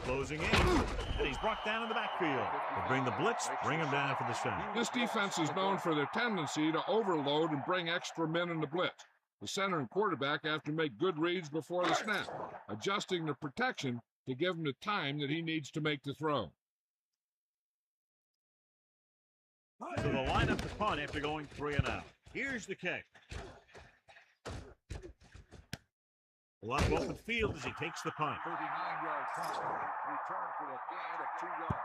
Closing in, and he's brought down in the backfield. They bring the blitz, bring him down for the sack. This defense is known for their tendency to overload and bring extra men in the blitz. The center and quarterback have to make good reads before the snap, adjusting the protection to give him the time that he needs to make the throw. So they'll line up the punt after going 3 and out. Here's the kick. A lot of open field as he takes the punt. 39-yard punt. Return for a gain of 2 yards.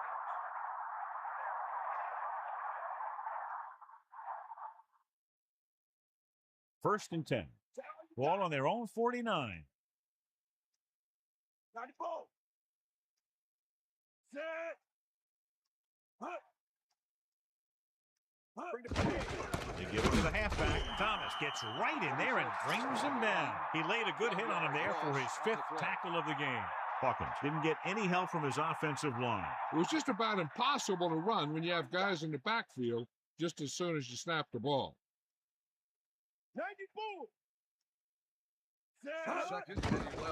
First and 10. Ball on their own 49. 94. Set. They give it to the halfback. Thomas gets right in there and brings him down. He laid a good hit on him there for his 5th tackle of the game. Hawkins didn't get any help from his offensive line. It was just about impossible to run when you have guys in the backfield just as soon as you snap the ball. 94.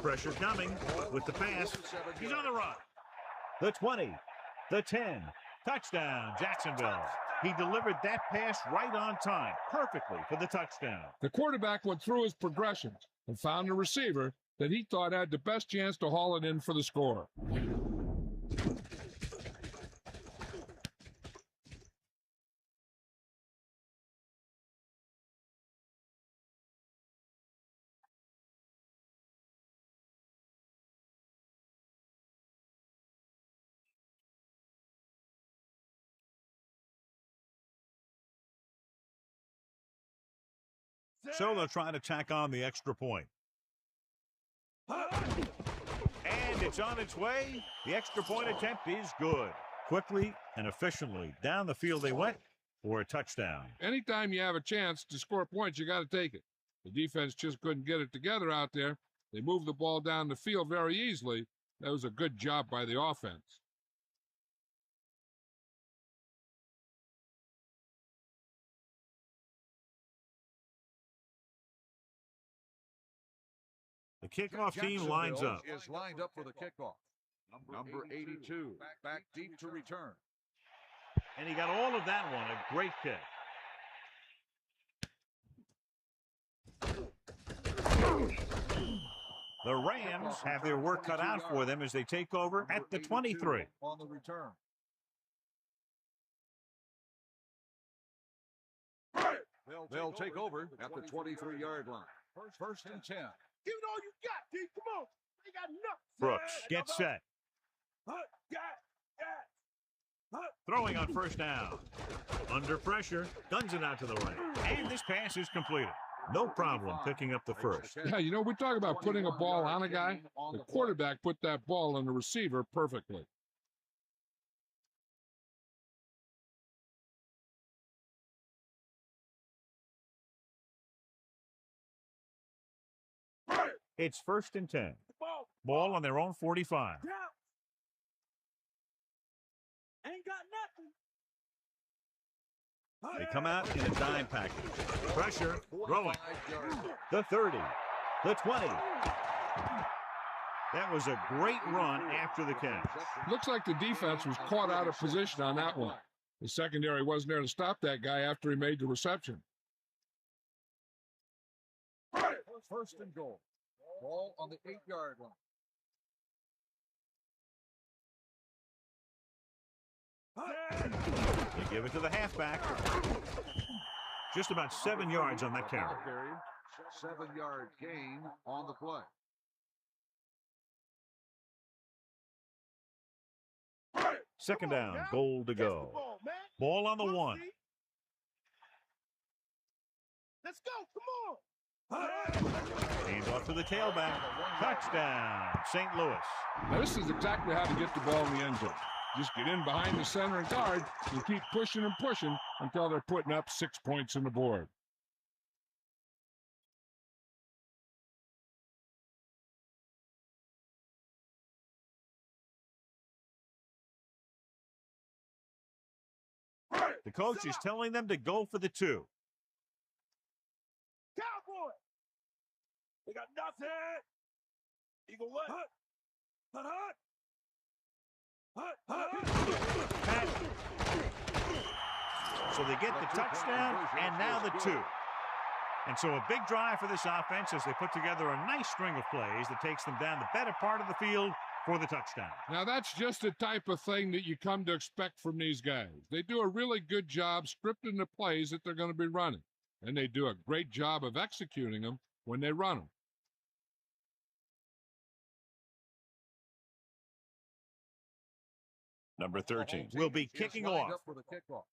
Pressure coming with the pass. He's on the run. The 20, the 10. Touchdown, Jacksonville. He delivered that pass right on time, perfectly for the touchdown. The quarterback went through his progressions and found a receiver that he thought had the best chance to haul it in for the score. So they'll try to tack on the extra point. And it's on its way. The extra point attempt is good. Quickly and efficiently down the field they went for a touchdown. Anytime you have a chance to score points, you got to take it. The defense just couldn't get it together out there. They moved the ball down the field very easily. That was a good job by the offense. The kickoff team lines up. Is lined up for the kickoff. Number 82, back deep to return. And he got all of that one. A great kick. The Rams have their work cut out for them as they take over at the 23. On the return. They'll take over at the 23-yard line. First and 10. Give it all you got, D. Come on. They got nothing. Brooks gets set. Throwing on first down. Under pressure. Guns it out to the right. And this pass is completed. No problem picking up the first. Yeah, you know, we talk about putting a ball on a guy. The quarterback put that ball on the receiver perfectly. It's first and 10. Ball on their own 45. Ain't got nothing. They come out in a dime package. Pressure, throwing. The 30, the 20. That was a great run after the catch. Looks like the defense was caught out of position on that one. The secondary wasn't there to stop that guy after he made the reception. First and goal. Ball on the 8-yard line. They give it to the halfback. Just about 7 yards on that carry. 7-yard gain on the play. Second down, goal to go. Ball on the 1. Let's go. Come on. Hands off to the tailback. Touchdown, St. Louis. Now, this is exactly how to get the ball in the end zone. Just get in behind the center and guard and keep pushing and pushing until they're putting up 6 points on the board. The coach is telling them to go for the 2. Cowboy. They got nothing. Eagle what? So they get the touchdown, and now the 2. And so a big drive for this offense as they put together a nice string of plays that takes them down the better part of the field for the touchdown. Now, that's just the type of thing that you come to expect from these guys. They do a really good job scripting the plays that they're going to be running, and they do a great job of executing them when they run them. Number 13 will be kicking off. For the kickoff.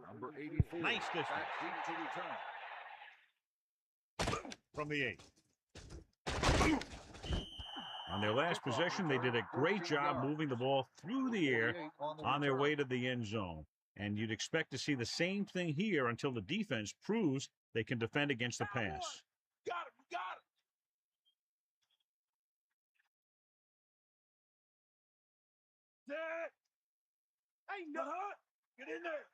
Number 84. Nice distance. Back deep to return. From the 8. On their last possession, they did a great job moving the ball through the air on their way to the end zone. And you'd expect to see the same thing here until the defense proves they can defend against the pass. Got him. Got him. Set. Ain't no. Get in there.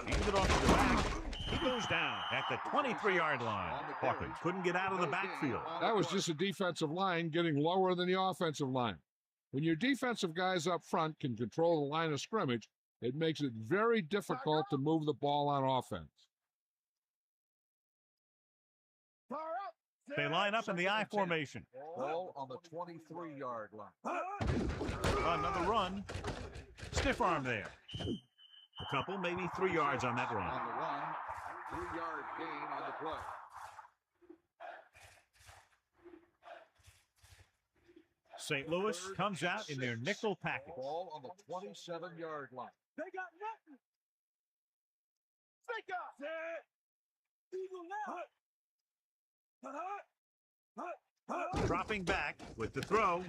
Hands it off to the back. He goes down at the 23-yard line. Hawkins couldn't get out of the backfield. That was just a defensive line getting lower than the offensive line. When your defensive guys up front can control the line of scrimmage, it makes it very difficult to move the ball on offense. They line up in the I formation. Ball on the 23-yard line. Another run. Stiff arm there. A couple, maybe 3 yards on that run. On the run, 3-yard gain on the play. St. Louis comes out in their nickel package. Ball on the 27-yard line. They got nothing. Fake up. Set. Eagle left. Dropping back with the throw.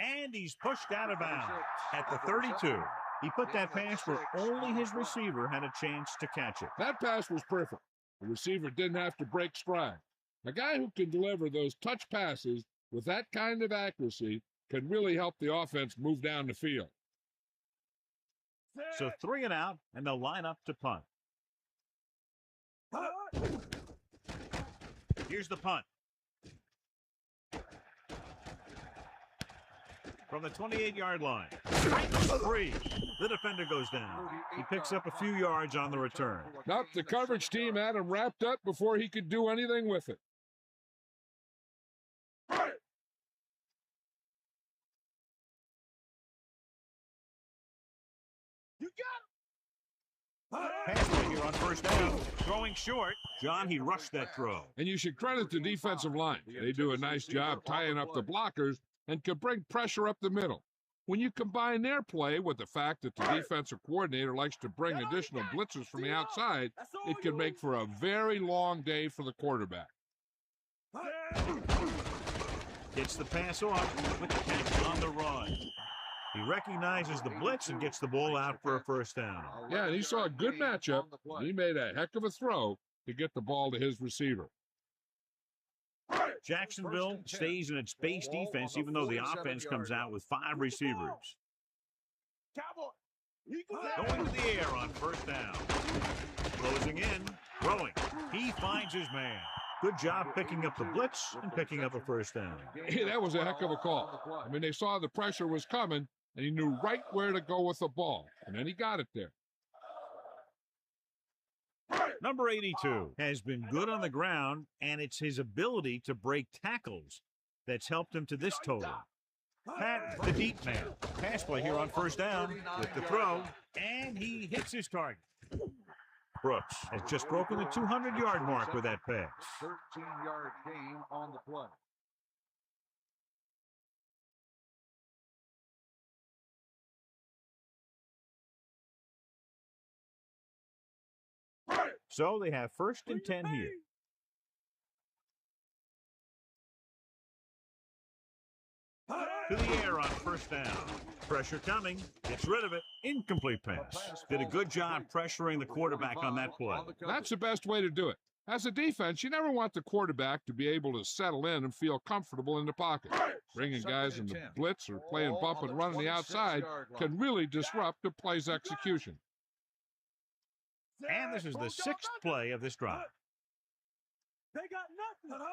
And he's pushed out of bounds at the 32. He put that pass where only his receiver had a chance to catch it. That pass was perfect. The receiver didn't have to break stride. A guy who can deliver those touch passes with that kind of accuracy can really help the offense move down the field. So 3 and out, and they'll line up to punt. Here's the punt. From the 28-yard line. Free. The defender goes down. He picks up a few yards on the return. Nope, the coverage team had him wrapped up before he could do anything with it. You got him. Pass play here on first down. Throwing short. John, he rushed that throw. And you should credit the defensive line. They do a nice job tying up the blockers and can bring pressure up the middle. When you combine their play with the fact that the defensive coordinator likes to bring additional blitzes from the outside, it can make for a very long day for the quarterback. Gets the pass off with the catch on the run. He recognizes the blitz and gets the ball out for a first down. Yeah, and he saw a good matchup. He made a heck of a throw to get the ball to his receiver. Jacksonville stays in its base defense, even though the offense comes out with 5 receivers. Going to the air on first down. Closing in, throwing. He finds his man. Good job picking up the blitz and picking up a first down. Hey, that was a heck of a call. I mean, they saw the pressure was coming, and he knew right where to go with the ball, and then he got it there. Number 82 has been good on the ground, and it's his ability to break tackles that's helped him to this total. Pat, the deep man. Pass play here on first down with the throw, and he hits his target. Brooks has just broken the 200-yard mark with that pass. 13-yard gain on the play. So they have first and 10 here. To the air on first down. Pressure coming. Gets rid of it. Incomplete pass. Did a good job pressuring the quarterback on that play. That's the best way to do it. As a defense, you never want the quarterback to be able to settle in and feel comfortable in the pocket. Bringing guys in the blitz or playing bump and run on the outside can really disrupt the play's execution. And this is the 6th play of this drive. They got nothing.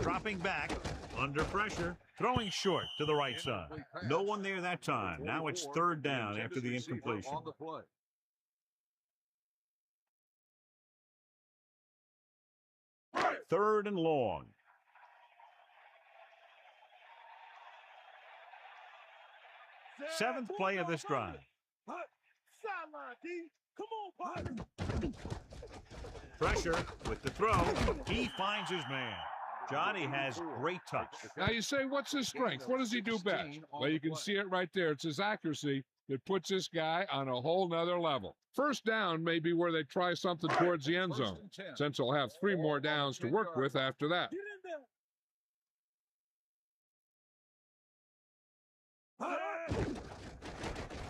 Dropping back, under pressure, throwing short to the right side. No one there that time. Now it's third down after the incompletion. On the play. Third and long. Seventh play of this drive. Sideline, D. Come on, Pressure with the throw. He finds his man. Johnny has great touch. Now you say, what's his strength? What does he do best? Well, you can see it right there. It's his accuracy that puts this guy on a whole nother level. First down may be where they try something towards the end zone, since they'll have 3 more downs to work with after that. Get in there.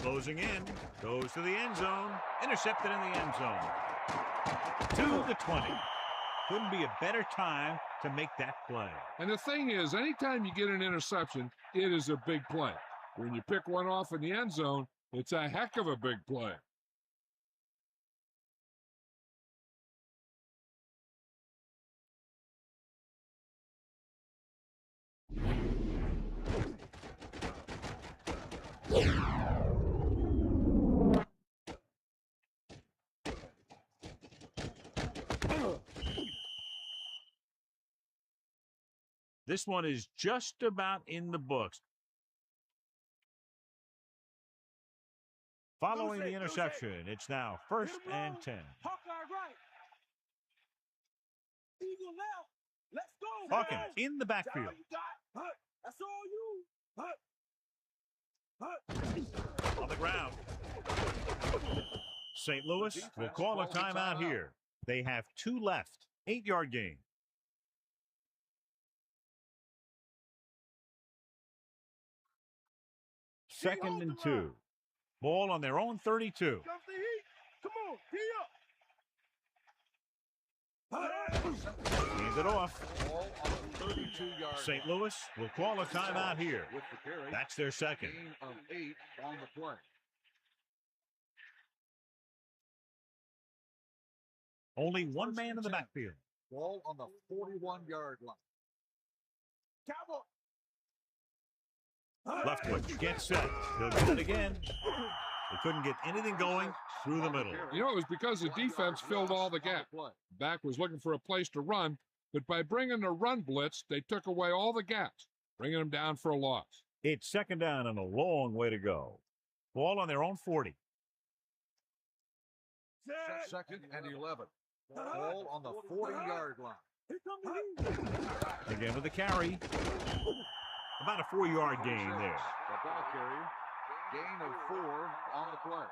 Closing in, goes to the end zone, intercepted in the end zone. To the 20. Couldn't be a better time to make that play. And the thing is, anytime you get an interception, it is a big play. When you pick one off in the end zone, it's a heck of a big play. This one is just about in the books. Following the interception, it's now first and 10. Hawkeye right. Eagle left. Let's go. Hawkins in the backfield. That's all you. On the ground. St. Louis will call a timeout here. They have 2 left. 8-yard gain. Second and 2. Ball on their own 32. Come on, Hands it off. Ball on the 32-yard St. Louis will call a timeout here. with the carry. That's their second. Gain of 8 on the play. Only one man in the backfield. Ball on the 41-yard line. Cowboy. Left foot gets set. He'll get it again. They couldn't get anything going through the middle. You know, it was because the defense filled all the gaps. Back was looking for a place to run, but by bringing the run blitz, they took away all the gaps, bringing them down for a loss. It's second down and a long way to go. Ball on their own 40. Second and 11. Ball on the 40-yard line. Here come the heat. Again with the carry. About a 4-yard gain there. The ball carrier. Gain of 4 on the play.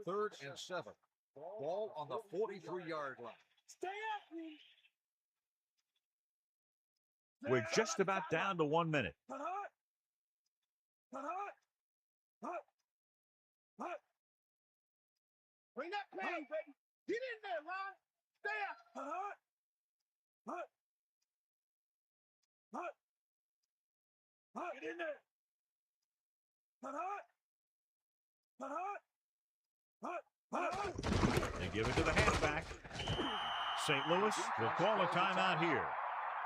Third and 7. Ball on the 43-yard line. Stay up, me. We're just about down to 1 minute. Hut. Bring that plane, baby. Get in there, Ron. Stay up. Get in there. They give it to the halfback. St. Louis will call a timeout here.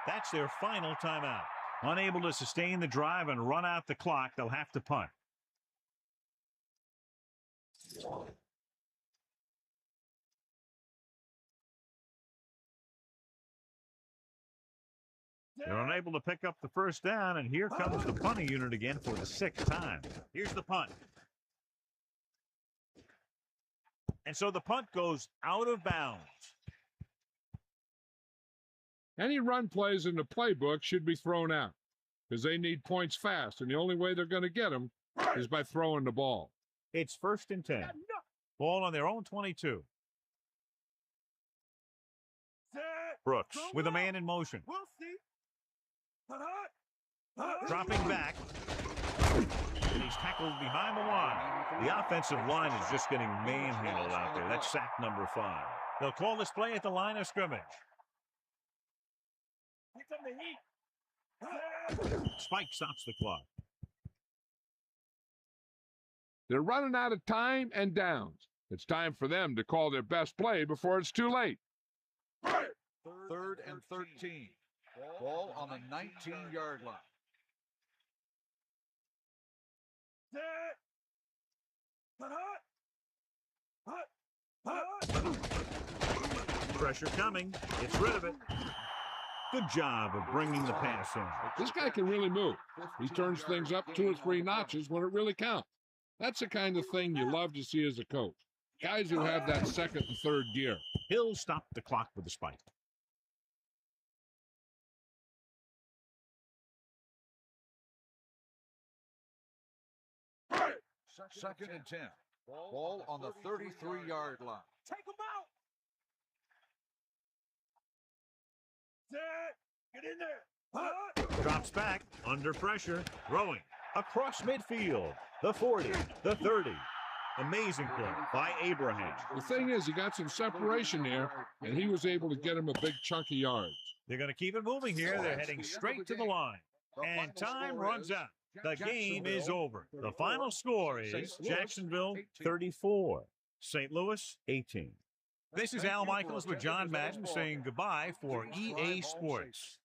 That's their final timeout. Unable to sustain the drive and run out the clock, they'll have to punt. They're unable to pick up the first down, and here comes the punting unit again for the 6th time. Here's the punt. And so the punt goes out of bounds. Any run plays in the playbook should be thrown out because they need points fast, and the only way they're going to get them is by throwing the ball. It's first and 10. Ball on their own 22. Brooks with a man in motion. We'll see. Dropping back. And he's tackled behind the line. The offensive line is just getting manhandled out there. That's sack number 5. They'll call this play at the line of scrimmage. Spike stops the clock. They're running out of time and downs. It's time for them to call their best play before it's too late. Third and 13. Ball on the 19-yard line. Pressure coming. Gets rid of it. Good job of bringing the pass in. This guy can really move. He turns things up 2 or 3 notches when it really counts. That's the kind of thing you love to see as a coach. Guys who have that second and third gear. He'll stop the clock with a spike. Second and 10. Ball on the 33-yard line. Take him out. Get in there. Drops back, under pressure, throwing across midfield. The 40, the 30. Amazing play by Abraham. The thing is, he got some separation there, and he was able to get him a big chunk of yards. They're going to keep it moving here. They're heading straight to the line. And time runs out. The game is over. The final score is Jacksonville 34, St. Louis 18. This is Al Michaels with John Madden saying goodbye for EA Sports.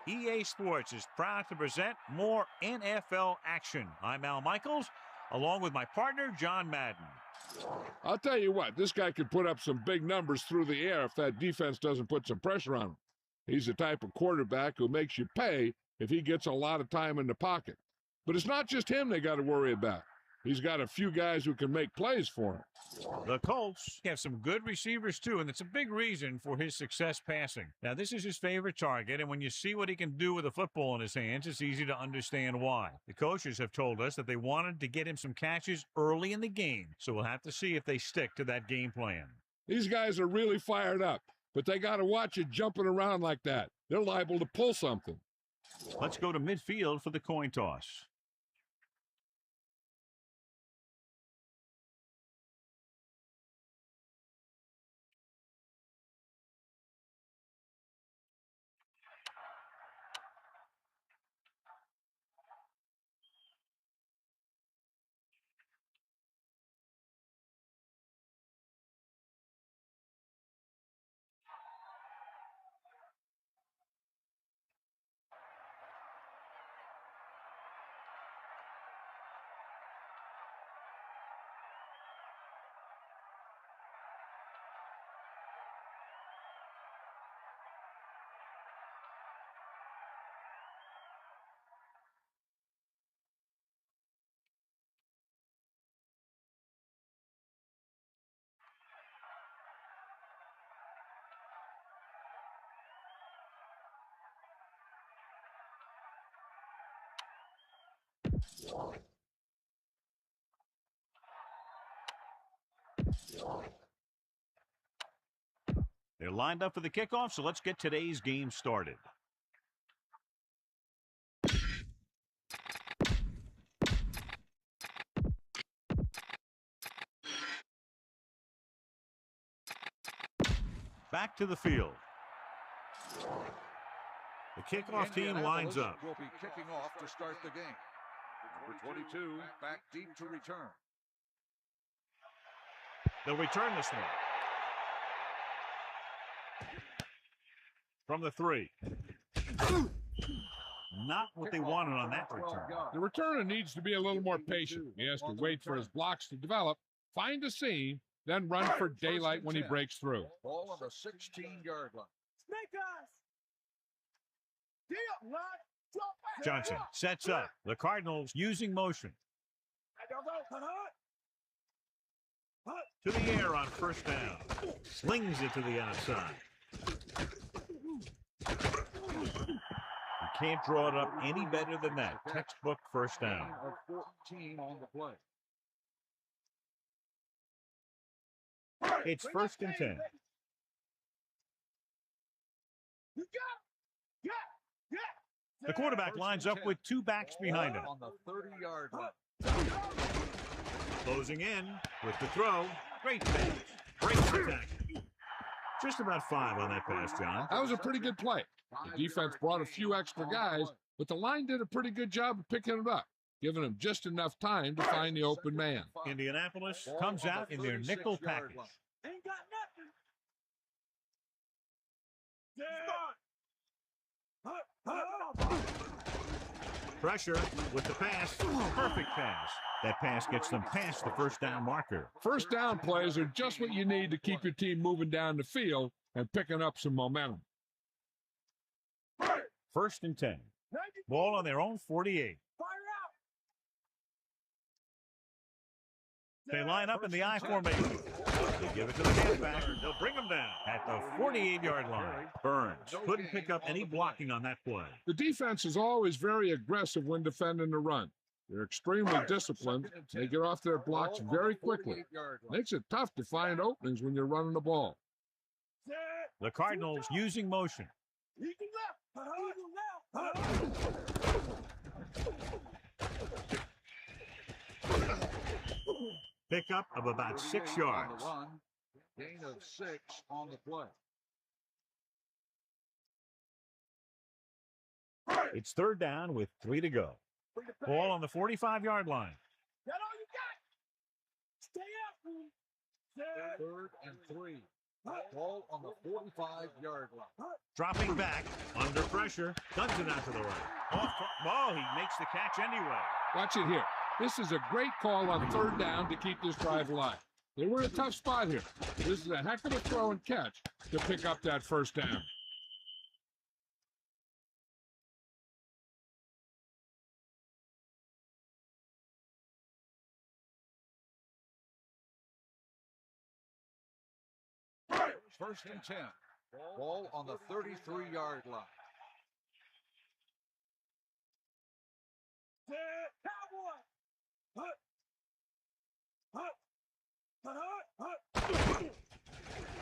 EA Sports is proud to present more NFL action. I'm Al Michaels, along with my partner, John Madden. I'll tell you what, this guy could put up some big numbers through the air if that defense doesn't put some pressure on him. He's the type of quarterback who makes you pay if he gets a lot of time in the pocket. But it's not just him they got to worry about. He's got a few guys who can make plays for him. The Colts have some good receivers, too, and it's a big reason for his success passing. Now, this is his favorite target, and when you see what he can do with a football in his hands, it's easy to understand why. The coaches have told us that they wanted to get him some catches early in the game, so we'll have to see if they stick to that game plan. These guys are really fired up, but they got to watch it jumping around like that. They're liable to pull something. Let's go to midfield for the coin toss. They're lined up for the kickoff, so let's get today's game started. Back to the field. The kickoff team lines up. Will be kicking off to start the game. Number 22 back deep to return. They'll return this one. From the 3. Not what they wanted on that return. The returner needs to be a little more patient. He has to wait for his blocks to develop, find a seam, then run for daylight when he breaks through. Ball on the 16-yard line. Snake eyes. Deal, line. Drop back. Johnson sets up. The Cardinals using motion. To the air on first down. Slings it to the outside. You can't draw it up any better than that. Textbook first down. 14 on the play. It's first and 10. You got it. The quarterback lines up with 2 backs behind him. On the 30-yard line. Closing in with the throw. Great pass. Great protect. Just about 5 on that pass, John. That was a pretty good play. The defense brought a few extra guys, but the line did a pretty good job of picking it up, giving them just enough time to find the open man. Indianapolis comes out in their nickel package. Ain't got nothing. Pressure with the pass. Perfect pass. That pass gets them past the first down marker. First down plays are just what you need to keep your team moving down the field and picking up some momentum. First and 10. Ball on their own 48. Fire out. They line up in the I formation. They give it to the halfback. They'll bring them down at the 48-yard line. Burns couldn't pick up any blocking on that play. The defense is always very aggressive when defending the run. They're extremely disciplined. They get off their blocks very quickly. Makes it tough to find openings when you're running the ball. The Cardinals using motion. Pickup of about 6 yards. Gain of 6 on the play. It's third down with 3 to go. Ball on the 45-yard line. That all you got. Stay out. Third and 3. Ball on the 45-yard line. Dropping back, under pressure, guns it out to the right. Oh, he makes the catch anyway. Watch it here. This is a great call on third down to keep this drive alive. They were in a tough spot here. This is a heck of a throw and catch to pick up that first down. First and 10. Ball on the 33-yard line.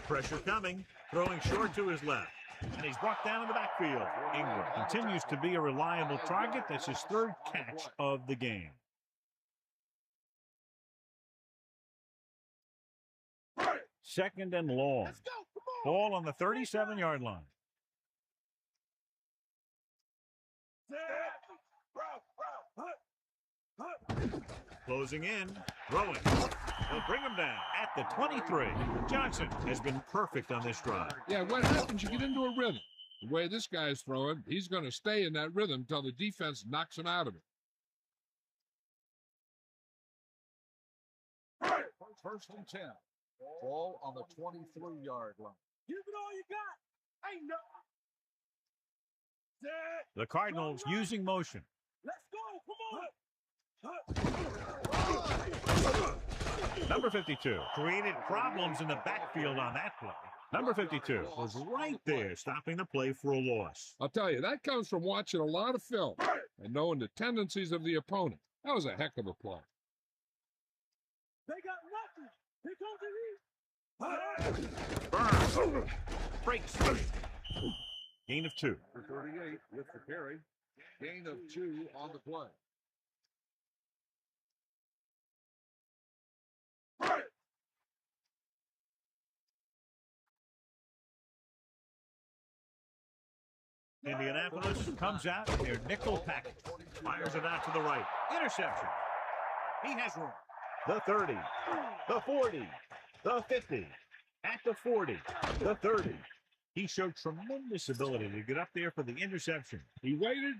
Pressure coming, throwing short to his left. And he's brought down in the backfield. Ingram continues to be a reliable target. That's his third catch of the game. Second and long. Let's go. Come on. Ball on the 37-yard line. Closing in, throwing. They'll bring him down at the 23. Johnson has been perfect on this drive. Yeah, what happens? You get into a rhythm. The way this guy's throwing, he's going to stay in that rhythm until the defense knocks him out of it. First and 10. Ball on the 23-yard line. Give it all you got. Ain't no. The Cardinals using motion. Let's go. Come on. Number 52 created problems in the backfield on that play. Number 52 was right there stopping the play for a loss. I'll tell you, that comes from watching a lot of film and knowing the tendencies of the opponent. That was a heck of a play. They got nothing. Here comes the Burns breaks through. Gain of 2. For 38 with the carry. Gain of 2 on the play. Indianapolis comes out in their nickel package. Fires it out to the right. Interception. He has room. The 30. The 40. The 50. At the 40. The 30. He showed tremendous ability to get up there for the interception. He waited,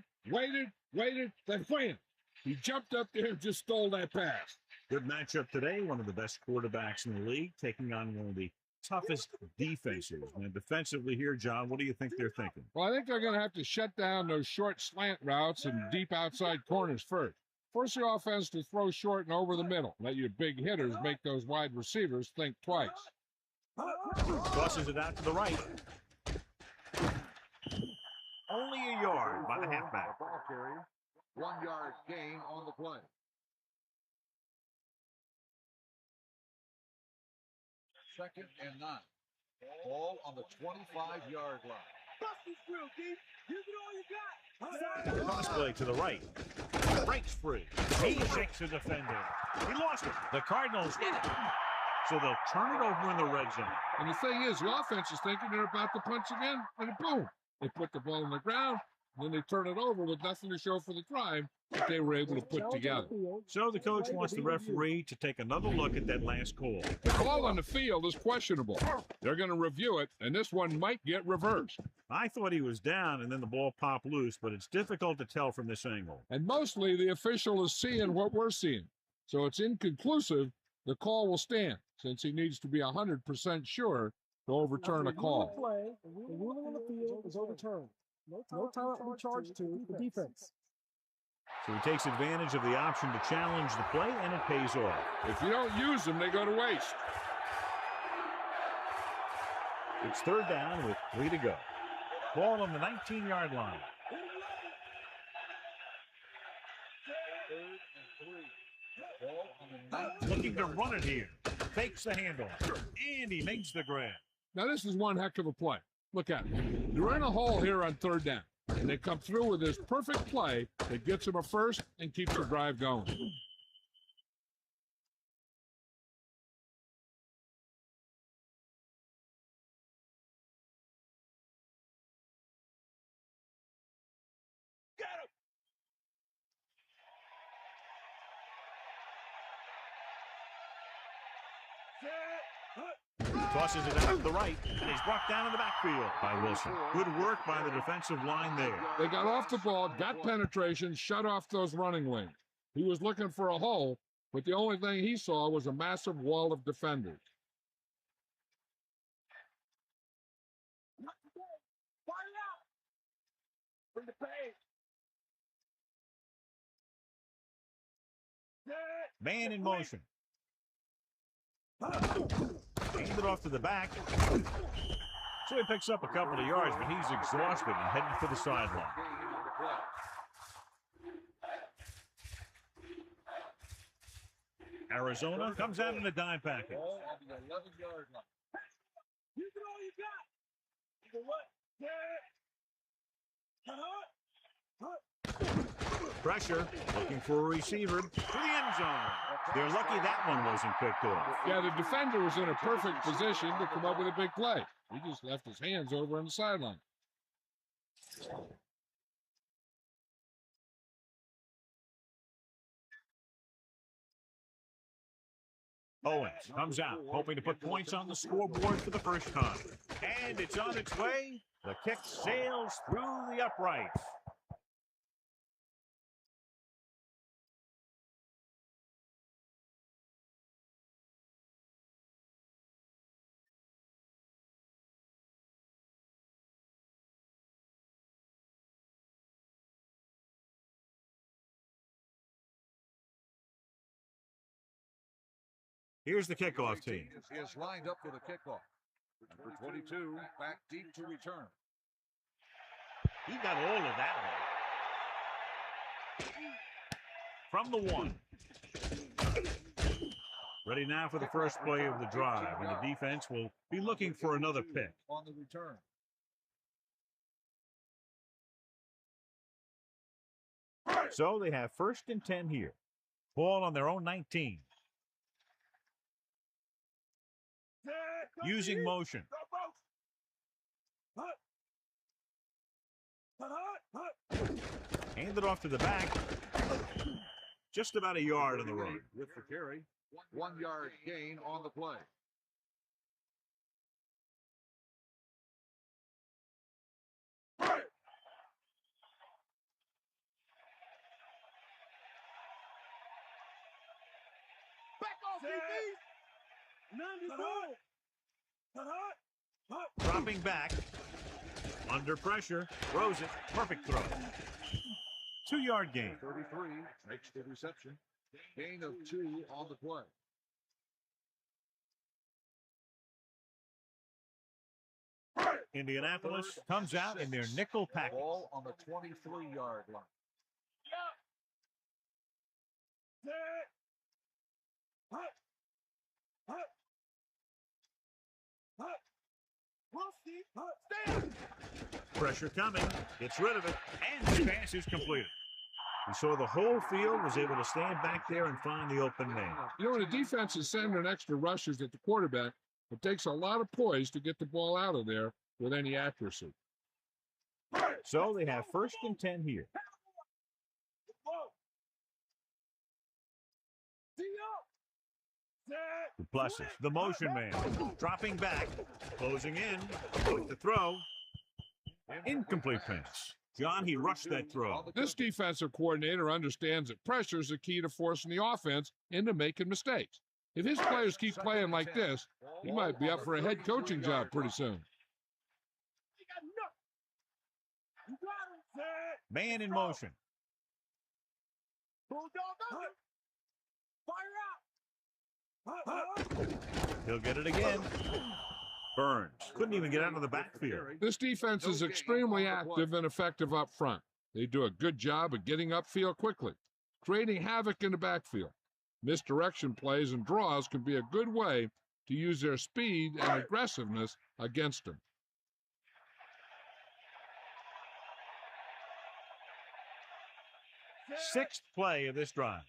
then wham! He jumped up there and just stole that pass. Good matchup today. One of the best quarterbacks in the league taking on one of the toughest defenses. And defensively here, John, what do you think they're thinking? Well, I think they're going to have to shut down those short slant routes and deep outside corners first. Force the offense to throw short and over the middle. Let your big hitters make those wide receivers think twice. Tosses it out to the right. Only a yard by the halfback. Ball carry. 1 yard gain on the play. Second and 9. Ball on the 25-yard line. Bust this real deep. Give it all you got. Cross play to the right. Breaks free. He shakes the defender. He lost it. The Cardinals get it. So they'll turn it over in the red zone. And the thing is, the offense is thinking they're about to punch again, and boom, they put the ball on the ground, and then they turn it over with nothing to show for the drive that they were able to put together. So the coach wants the referee to take another look at that last call. The call on the field is questionable. They're going to review it, and this one might get reversed. I thought he was down and then the ball popped loose, but it's difficult to tell from this angle. And mostly the official is seeing what we're seeing. So it's inconclusive. The call will stand since he needs to be 100% sure to overturn a call. The ruling on the field is overturned. No time will be charged to the defense. So he takes advantage of the option to challenge the play, and it pays off. If you don't use them, they go to waste. It's third down with 3 to go. Ball on the 19-yard line. Looking to run it here. Fakes the handoff. And he makes the grab. Now, this is one heck of a play. Look at it. They're in a hole here on third down. And they come through with this perfect play that gets them a first and keeps the drive going. Tosses it out to the right, and he's brought down in the backfield by Wilson. Good work by the defensive line there. They got off the ball, got penetration, shut off those running lanes. He was looking for a hole, but the only thing he saw was a massive wall of defenders. Man in motion. Handed off to the back. So he picks up a couple of yards, but he's exhausted and heading for the sideline. Arizona comes out in a dime package. Pressure, looking for a receiver to the end zone. They're lucky that one wasn't picked off. Yeah, the defender was in a perfect position to come up with a big play. He just left his hands over on the sideline. Owens comes out, hoping to put points on the scoreboard for the first time. And it's on its way. The kick sails through the uprights. Here's the kickoff team. Is lined up for the kickoff. Number 22, back deep to return. He got all of that one. From the 1. Ready now for the first play of the drive, and the defense will be looking for another pick. On the return. So they have 1st and 10 here. Ball on their own 19. Using motion. Hand it off to the back. Just about a yard on the run. With the carry, 1 yard gain on the play. Back off, DB. None is good. Dropping back. Under pressure. Throws it. Perfect throw. 2-yard gain. 33 makes the reception. Gain of 2 on the play. Indianapolis comes out in their nickel package. Ball on the 23-yard line. Pressure coming. Gets rid of it. And the pass is completed. We saw the whole field was able to stand back there and find the open man. You know, when the defense is sending extra rushes at the quarterback, it takes a lot of poise to get the ball out of there with any accuracy. So they have 1st and 10 here. Duplessis, the motion man, dropping back, closing in, with the throw. Incomplete pass. John, he rushed that throw. This defensive coordinator understands that pressure is the key to forcing the offense into making mistakes. If his players keep playing like this, he might be up for a head coaching job pretty soon. Man in motion. He'll get it again. Burns couldn't even get out of the backfield. This defense is extremely active and effective up front. They do a good job of getting upfield quickly, creating havoc in the backfield. Misdirection plays and draws can be a good way to use their speed and aggressiveness against them. Sixth play of this drive.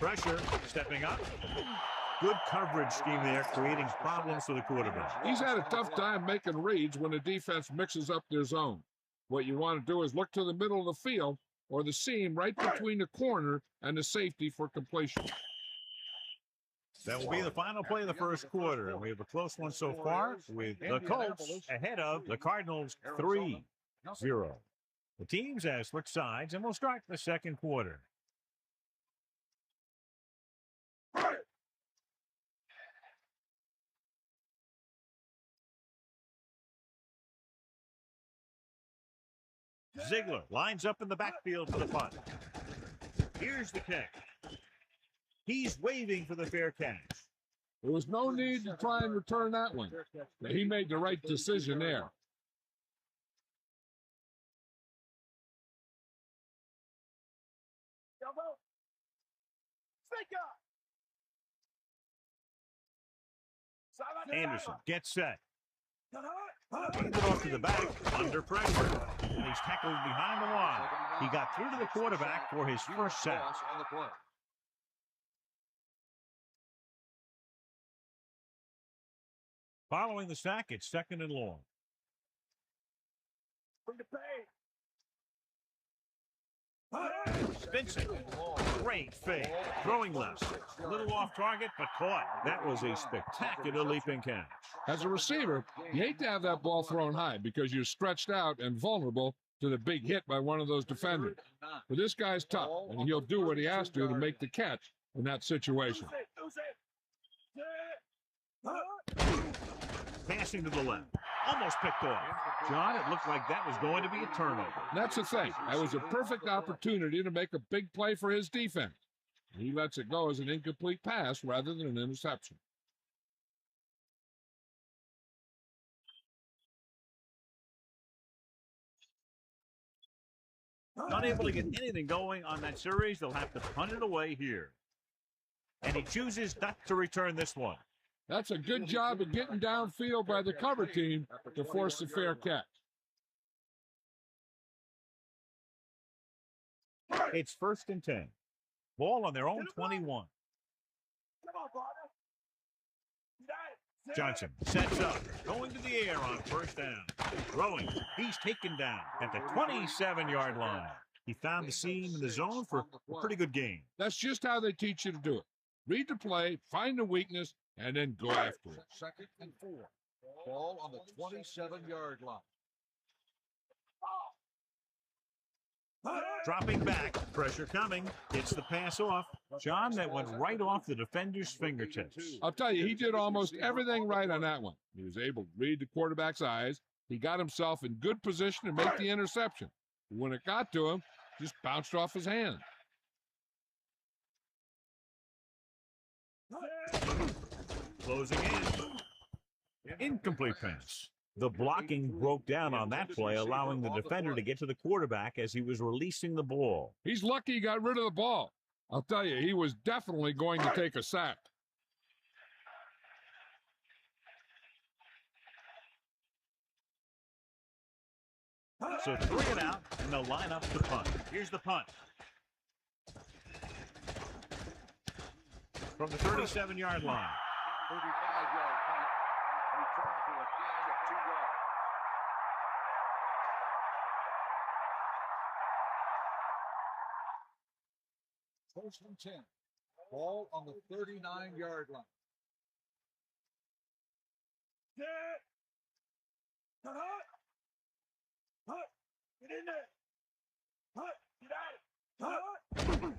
Pressure, stepping up. Good coverage scheme there, creating problems for the quarterback. He's had a tough time making reads when the defense mixes up their zone. What you want to do is look to the middle of the field or the seam right between the corner and the safety for completion. That will be the final play of the first quarter, and we have a close one so far with the Colts ahead of the Cardinals 3-0. The teams have switched sides, and we'll start the second quarter. Ziegler lines up in the backfield for the punt. Here's the kick. He's waving for the fair catch. There was no need to try and return that one. He made the right decision there. Anderson gets set. Hands it off to the back, under pressure. And he's tackled behind the line. He got through to the quarterback for his first sack. Following the sack, it's second and long. Vincent, great fake, throwing left, a little off target, but caught. That was a spectacular leaping catch. As a receiver, you hate to have that ball thrown high because you're stretched out and vulnerable to the big hit by one of those defenders. But this guy's tough, and he'll do what he has to make the catch in that situation. Passing to the left, almost picked off. John, it looked like that was going to be a turnover. That's the thing. That was a perfect opportunity to make a big play for his defense. He lets it go as an incomplete pass rather than an interception. Not able to get anything going on that series. They'll have to punt it away here. And he chooses not to return this one. That's a good job of getting downfield by the cover team to force the fair catch. It's 1st and 10. Ball on their own 21. Johnson sets up, going to the air on first down. Throwing, he's taken down at the 27-yard line. He found the seam in the zone for a pretty good game. That's just how they teach you to do it. Read the play, find the weakness, and then go after it. 2nd and 4. Ball on the 27-yard line. Dropping back, pressure coming, gets the pass off. John, that went right off the defender's fingertips. I'll tell you, he did almost everything right on that one. He was able to read the quarterback's eyes. He got himself in good position to make the interception. When it got to him, just bounced off his hand. Closing in. Incomplete pass. The blocking broke down on that play, allowing the defender to get to the quarterback as he was releasing the ball. He's lucky he got rid of the ball. I'll tell you, he was definitely going to take a sack. So 3 and out, and they'll line up the punt. Here's the punt. From the 37-yard line. 35-yard punt. Return for a gain of 2 yards. First and 10. Ball on the 39-yard line. Get in there. Get out.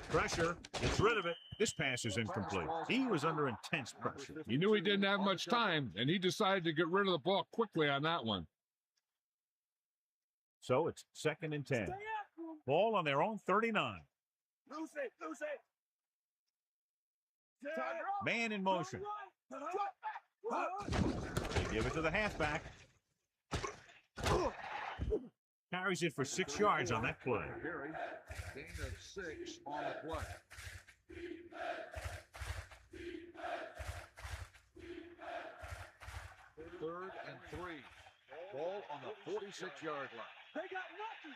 Pressure, gets rid of it. This pass is incomplete. He was under intense pressure. He knew he didn't have much time, and he decided to get rid of the ball quickly on that one. So it's 2nd and 10. Ball on their own 39. Lose it. Man in motion. They give it to the halfback. Carries it for 6 yards on that play. Gain of 6 on the play. Third and 3. Ball on the 46-yard line. They got lucky.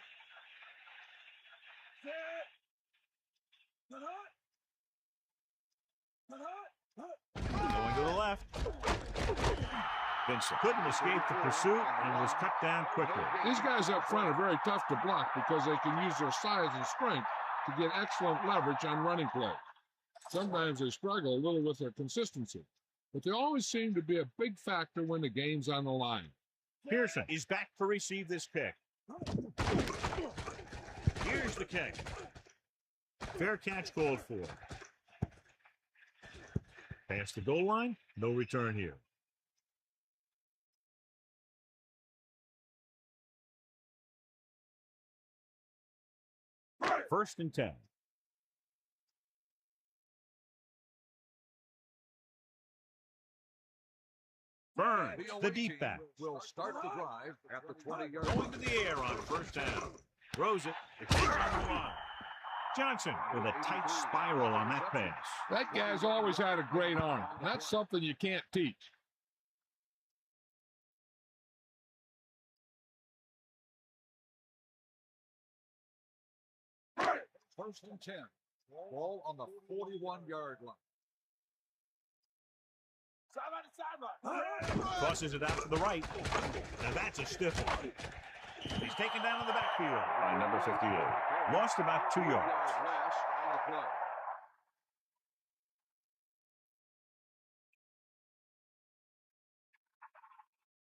Going to the left. Vincent couldn't escape the pursuit and was cut down quickly. These guys up front are very tough to block because they can use their size and strength to get excellent leverage on running plays. Sometimes they struggle a little with their consistency, but they always seem to be a big factor when the game's on the line. Pearson is back to receive this kick. Here's the kick. Fair catch called for. Past the goal line, no return here. First and 10. Burns, the deep back. Will start the drive at the 20-yard Going line. to the air on first down. Throws it. It's on the line. Johnson with a tight spiral on that pass. That guy's always had a great arm. That's something you can't teach. First and 10. Ball on the 41-yard line. Crosses it out to the right. Now that's a stiff one. He's taken down in the backfield by number 58. Lost about 2 yards. Loss on the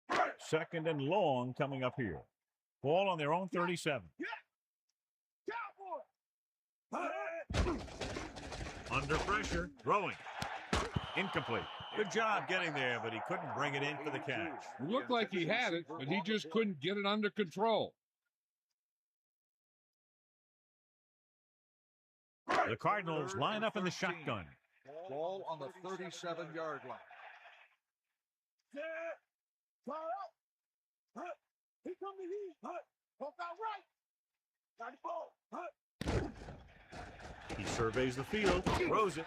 play. Second and long coming up here. Ball on their own 37. Under pressure, throwing. Incomplete. Good job getting there, but he couldn't bring it in for the catch. It looked like he had it, but he just couldn't get it under control. The Cardinals line up in the shotgun. Ball on the 37-yard line. Here come the heat. Poke out right. Got the ball. He surveys the field, throws it,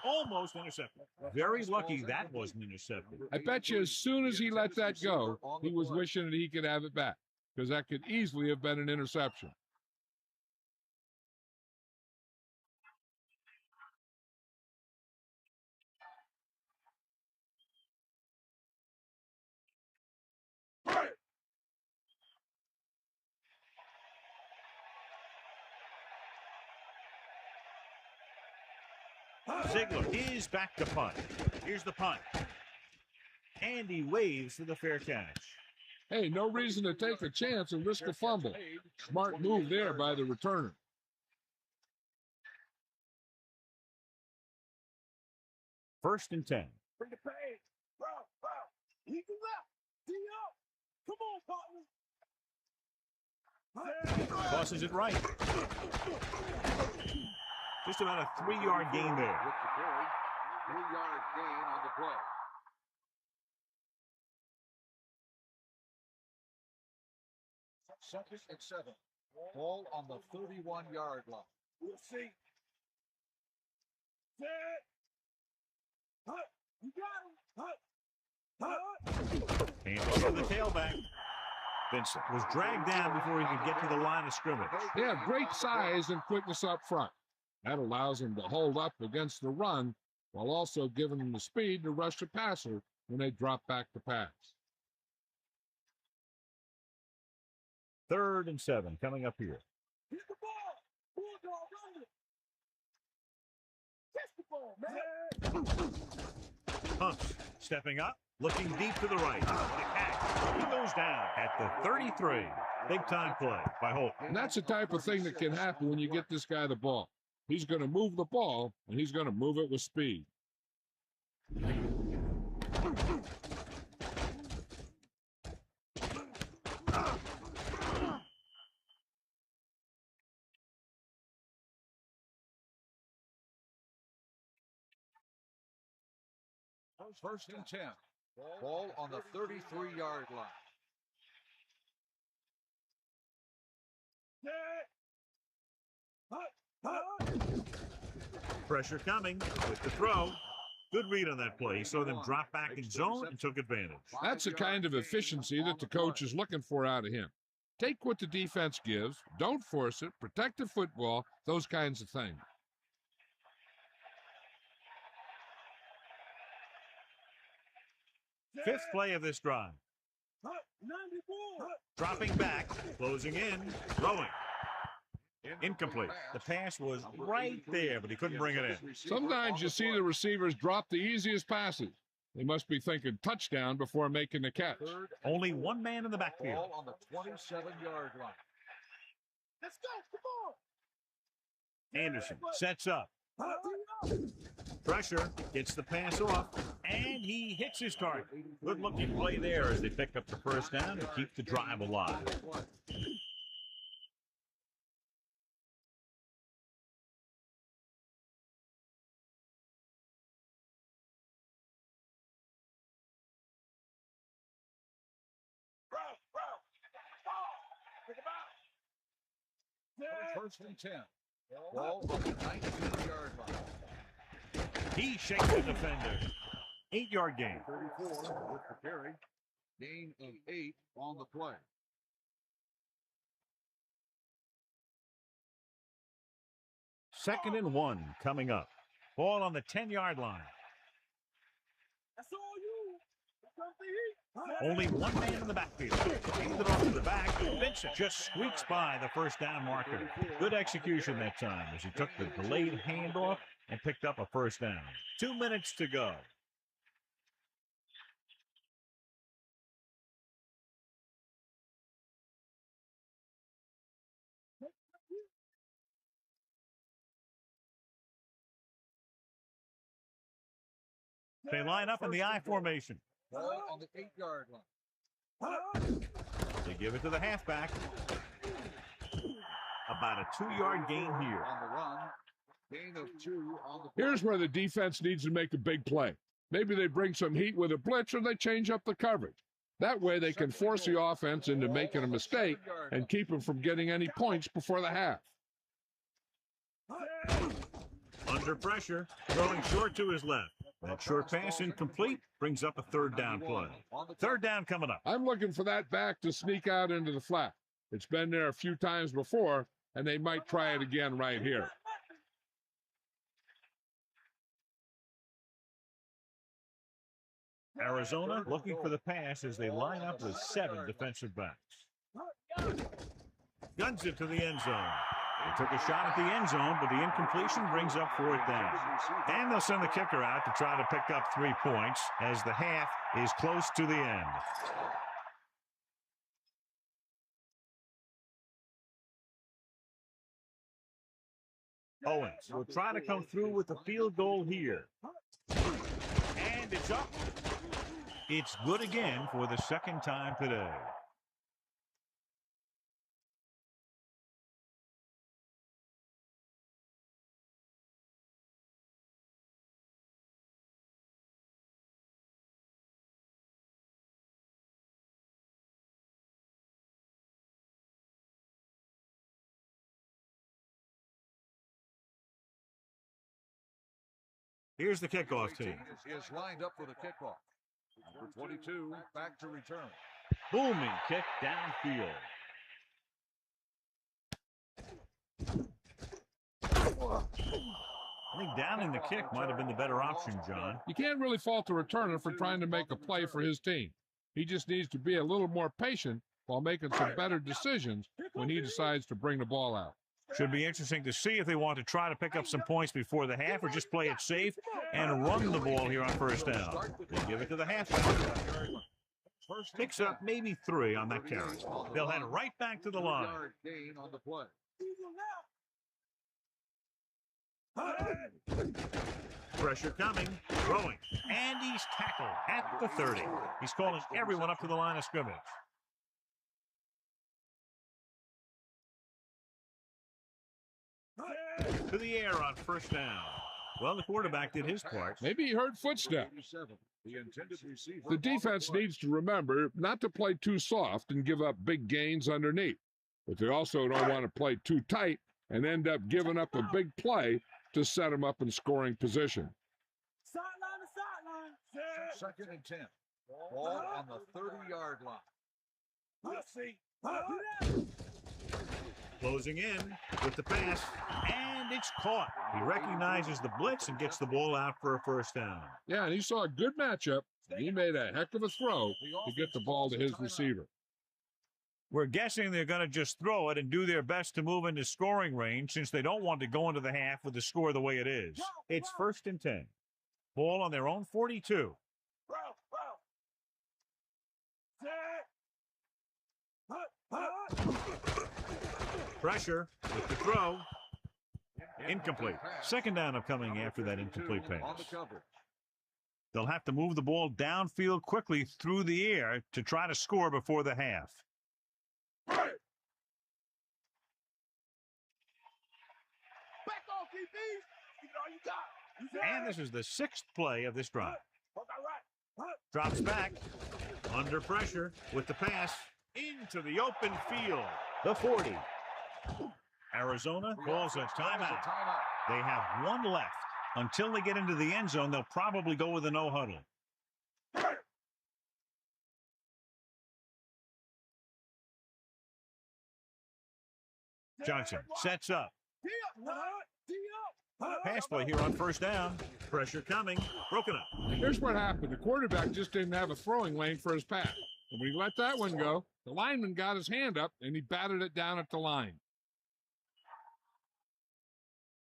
almost intercepted. Very lucky that wasn't intercepted. I bet you as soon as he let that go, he was wishing that he could have it back, because that could easily have been an interception. Ziegler is back to punt. Here's the punt. And he waves for the fair catch. Hey, no reason to take a chance and risk a fumble. Smart move there by the returner. First and 10. Bring the pain. Bro. He can left. D up. Come on, partner. Tosses it right. Just about a 3-yard gain there. With the carry, 3-yard gain on the play. Second and 7. Ball on the 31-yard line. We'll see. You got him. Hand off to the tailback. Vincent was dragged down before he could get to the line of scrimmage. They have great size and quickness up front. That allows them to hold up against the run while also giving them the speed to rush the passer when they drop back to pass. Third and 7 coming up here. Here's the ball. Bulldog under. Catch the ball, man. Hunts stepping up, looking deep to the right. The catch. He goes down at the 33. Big time play by Holt. And that's the type of thing that can happen when you get this guy the ball. He's going to move the ball, and he's going to move it with speed. First and 10. Ball on the 33-yard line. Pressure coming with the throw. Good read on that play. He saw them drop back in zone and took advantage. That's the kind of efficiency that the coach is looking for out of him. Take what the defense gives, don't force it, protect the football, those kinds of things. Fifth play of this drive. Dropping back, closing in, throwing. Incomplete. The pass was right there, but he couldn't bring it in. Sometimes you see the receivers drop the easiest passes. They must be thinking touchdown before making the catch. Only one man in the backfield. Ball on the 27-yard line. Let's go. Come on. Anderson sets up. Pressure, gets the pass off, and he hits his target. Good-looking play there as they pick up the first down and keep the drive alive. First and 10. Ball on the 19-yard line. He shakes the defender. 8-yard gain. 34 with the carry. Gain of 8 on the play. Second and 1 coming up. Ball on the 10-yard line. That's all you. Come for you. Only one man in the backfield. Hands it off to the back. Vincent just squeaks by the first down marker. Good execution that time as he took the delayed handoff and picked up a first down. 2 minutes to go. They line up in the I formation. Ball on the 8-yard line. They give it to the halfback. About a 2-yard gain here. On the run. Gain of 2 on the play. Here's where the defense needs to make a big play. Maybe they bring some heat with a blitz or they change up the coverage. That way they can force the offense into making a mistake and keep them from getting any points before the half. Under pressure, throwing short to his left. That short pass incomplete brings up a third down play. Third down coming up. I'm looking for that back to sneak out into the flat. It's been there a few times before, and they might try it again right here. Arizona looking for the pass as they line up with 7 defensive backs. Guns it to the end zone. They took a shot at the end zone, but the incompletion brings up 4th down. And they'll send the kicker out to try to pick up 3 points as the half is close to the end. Owens will try to come through with a field goal here. And it's up. It's good again for the second time today. Here's the kickoff team. Is lined up for the kickoff. Number 22, back to return. Booming kick downfield. I think downing the kick might have been the better option, John. You can't really fault the returner for trying to make a play for his team. He just needs to be a little more patient while making some better decisions when he decides to bring the ball out. Should be interesting to see if they want to try to pick up some points before the half or just play it safe and run the ball here on first down. They give it to the halfback. Picks up maybe 3 on that carry. They'll head right back to the line. Gain on the play. Pressure coming, throwing, and he's tackled at the 30. He's calling everyone up to the line of scrimmage. To the air on first down. Well, the quarterback did his part. Maybe he heard footsteps. The defense needs to remember not to play too soft and give up big gains underneath. But they also don't want to play too tight and end up giving up a big play to set them up in scoring position. Sideline to sideline. Second and 10. Ball on the 30-yard line. Let's see. Closing in with the pass, and it's caught. He recognizes the blitz and gets the ball out for a first down. Yeah, and he saw a good matchup. He made a heck of a throw to get the ball to his receiver. We're guessing they're going to just throw it and do their best to move into scoring range since they don't want to go into the half with the score the way it is. It's 1st and 10. Ball on their own 42. Pressure with the throw. Incomplete. 2nd down upcoming after that incomplete pass. They'll have to move the ball downfield quickly through the air to try to score before the half. Back off, DB. You know you got. And this is the 6th play of this drive. Drops back. Under pressure with the pass. Into the open field. The 40. Arizona calls a timeout. They have 1 left. Until they get into the end zone, they'll probably go with a no huddle. Johnson sets up. Pass play here on 1st down. Pressure coming. Broken up. Here's what happened. The quarterback just didn't have a throwing lane for his pass. And when he let that one go, the lineman got his hand up and he batted it down at the line.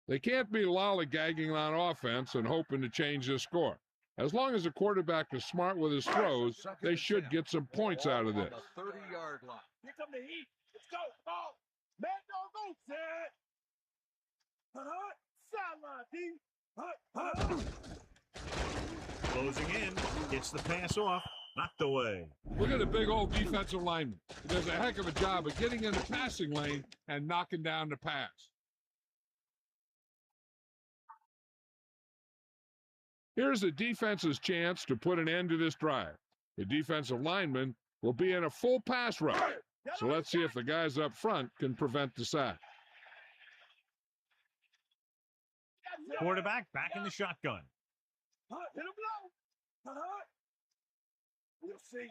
They can't be lollygagging on offense and hoping to change the score. As long as the quarterback is smart with his throws, they should get some points out of this. 30-yard line. Here come the heat. Let's go. Man, don't go, Sad. Sideline, D. Closing in. Gets the pass off. Knocked away. Look at the big old defensive lineman. He does a heck of a job of getting in the passing lane and knocking down the pass. Here's the defense's chance to put an end to this drive. The defensive lineman will be in a full pass rush. So let's see if the guys up front can prevent the sack. Quarterback back in the shotgun. Hit him low. We'll see.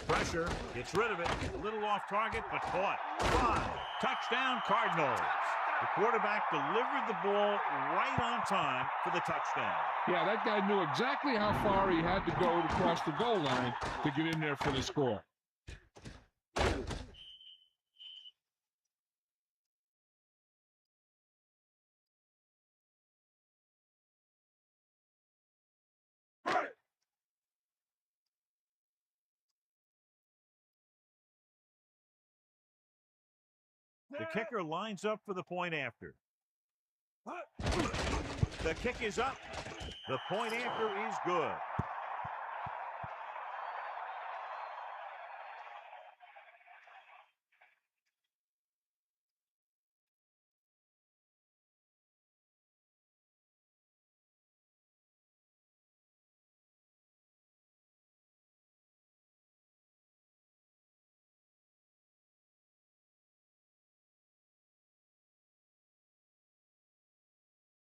Pressure. Gets rid of it. A little off target, but caught. 5. Touchdown, Cardinals. The quarterback delivered the ball right on time for the touchdown. Yeah, that guy knew exactly how far he had to go to cross the goal line to get in there for the score. The kicker lines up for the point after. The kick is up. The point after is good.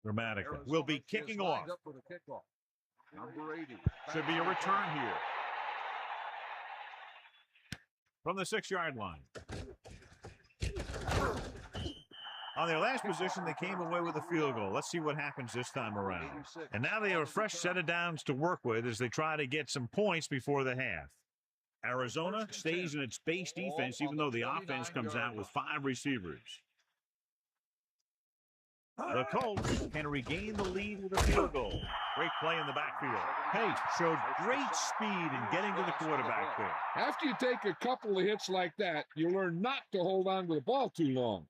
Dramatica will be kicking off. Number 80. Should be a return here. From the 6-yard line. On their last position, they came away with a field goal. Let's see what happens this time around. And now they have a fresh set of downs to work with as they try to get some points before the half. Arizona stays in its base defense, even though the offense comes out with 5 receivers. The Colts can regain the lead with a field goal. Great play in the backfield. Pace showed great speed in getting to the quarterback there. After you take a couple of hits like that, you learn not to hold on to the ball too long.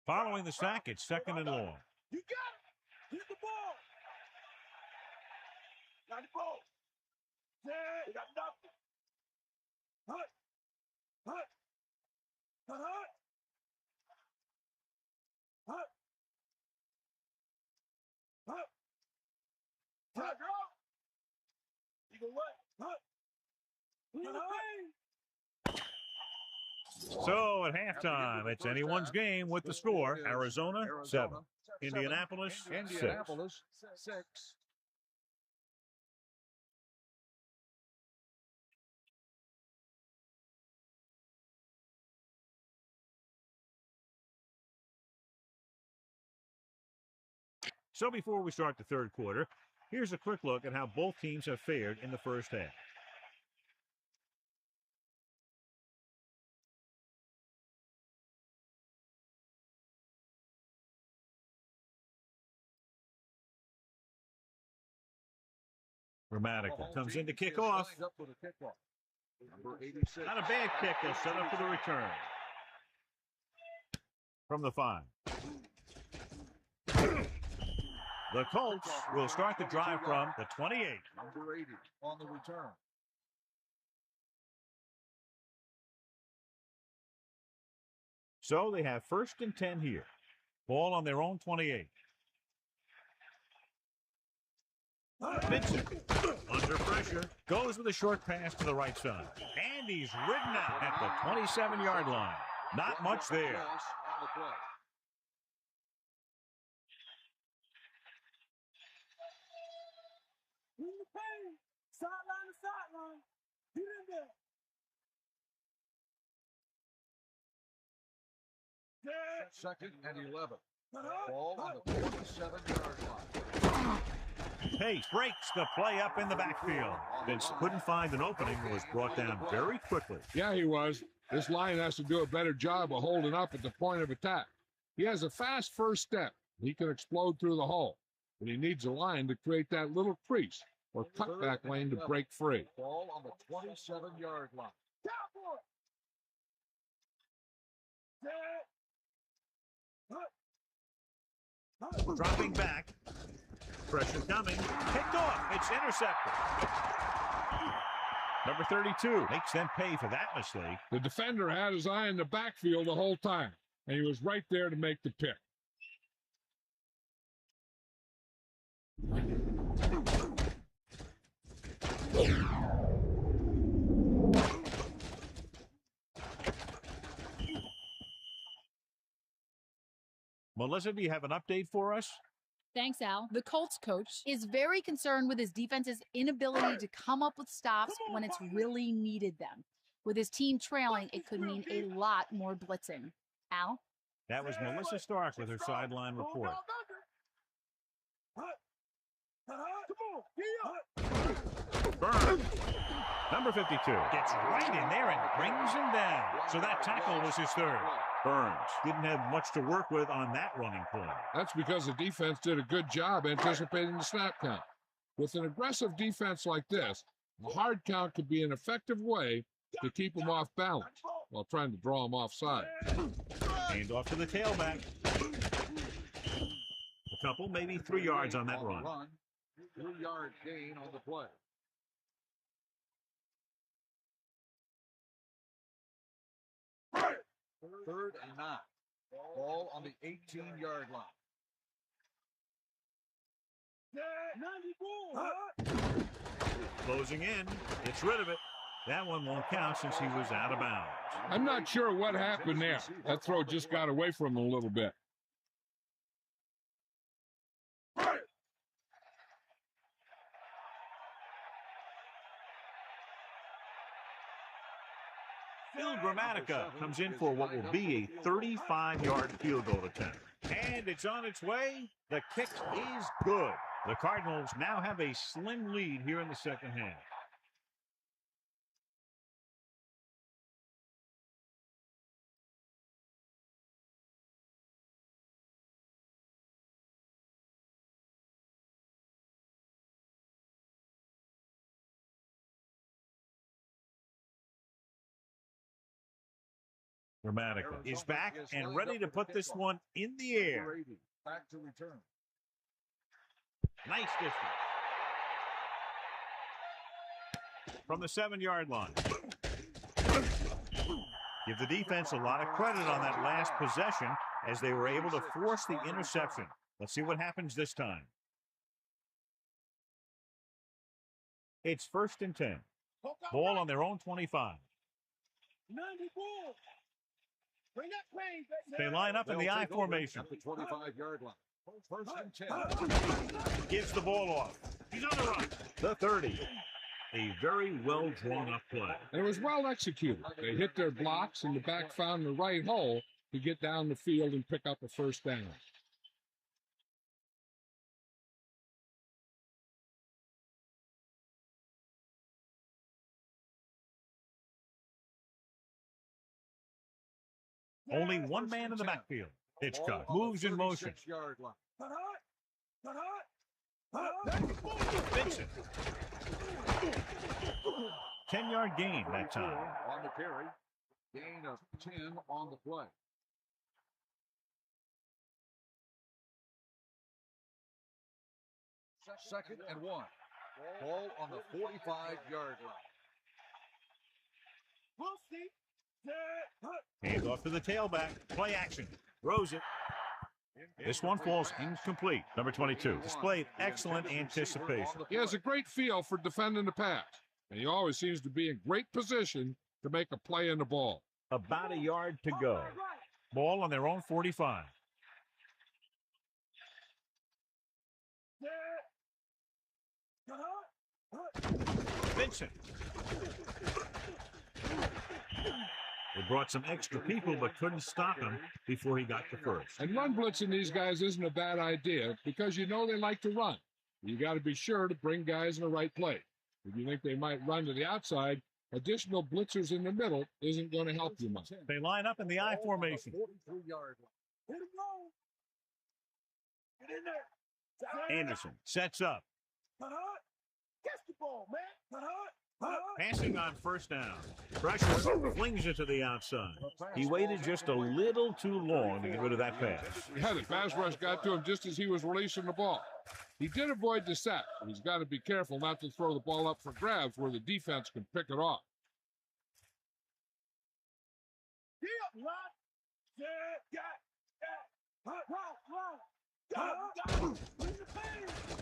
Following the sack, it's 2nd and long. You got it. Hit the ball. Got the ball. Yeah, you got nothing. Hut. Hut. Hut. Hut. Hut. Hut. You go what? Hut. So at halftime, it's anyone's game with the score. Arizona 7. Indianapolis 6. So before we start the third quarter, here's a quick look at how both teams have fared in the first half. Grammatica comes in to kick off. Not a bad kick. They'll set up for the return. From the 5. The Colts will start the drive from the 28. Number 80 on the return. So they have 1st and 10 here. Ball on their own 28. Vincent, under pressure, goes with a short pass to the right side. And he's ridden out at the 27-yard line. Not much there. Bring the pain. Sideline to sideline. Get in there. Second and 11. Ball on the 47-yard line. Pace breaks the play up in the backfield. Vince couldn't find an opening and was brought down very quickly. Yeah, he was. This line has to do a better job of holding up at the point of attack. He has a fast first step. He can explode through the hole. But he needs a line to create that little crease or cutback lane to break free. Ball on the 27-yard line. Dropping back. Pressure coming. Picked off. It's intercepted. Number 32 makes them pay for that mistake. The defender had his eye in the backfield the whole time, and he was right there to make the pick. Melissa, do you have an update for us? Thanks, Al. The Colts coach is very concerned with his defense's inability to come up with stops when it's really needed them. With his team trailing, it could mean a lot more blitzing. Al? That was Melissa Stark with her sideline report. Burns, number 52, gets right in there and brings him down. So that tackle was his 3rd. Burns didn't have much to work with on that running play. That's because the defense did a good job anticipating the snap count. With an aggressive defense like this, a hard count could be an effective way to keep them off balance while trying to draw them offside. Hand off to the tailback. A couple, maybe 3 yards on that run. 3-yard gain on the play. Third and 9. Ball on the 18-yard line. Closing in, gets rid of it. That one won't count since he was out of bounds. I'm not sure what happened there. That throw just got away from him a little bit. Phil Grammatica comes in for what will be a 35-yard field goal attempt. And it's on its way. The kick is good. The Cardinals now have a slim lead here in the second half. Grammatica is back and ready to put this one in the air. Back to return. Nice distance. From the 7-yard line. Give the defense a lot of credit on that last possession as they were able to force the interception. Let's see what happens this time. It's 1st and 10. Ball on their own 25. 94. Bring that plane, baby. They line up in the I formation. At the 25-yard line. 1st and 10. Gives the ball off. He's on the run. The 30. A very well drawn up play. And it was well executed. They hit their blocks and the back found the right hole to get down the field and pick up a 1st down. Only one man in the backfield. Hitchcock moves in motion. 36-yard line. Vincent. 10-yard gain that time. On the carry. Gain of 10 on the play. Second and 1. Ball on the 45-yard line. We'll see. Hands off to the tailback. Play action. Throws it. This one falls incomplete. Number 22 displayed excellent anticipation. He has a great feel for defending the pass, and he always seems to be in great position to make a play in the ball. About a yard to go. Ball on their own 45. Vincent. They brought some extra people but couldn't stop him before he got to first. And run blitzing these guys isn't a bad idea because you know they like to run. You got to be sure to bring guys in the right place. If you think they might run to the outside, additional blitzers in the middle isn't going to help you much. They line up in the I formation. 43-yard line. Hit him low. Get in there. Anderson sets up. Catch the ball, man. Passing on first down. Pressure flings it to the outside. He waited just a little too long to get rid of that pass. Yeah, the pass rush got to him just as he was releasing the ball. He did avoid the sack, but he's got to be careful not to throw the ball up for grabs where the defense can pick it off.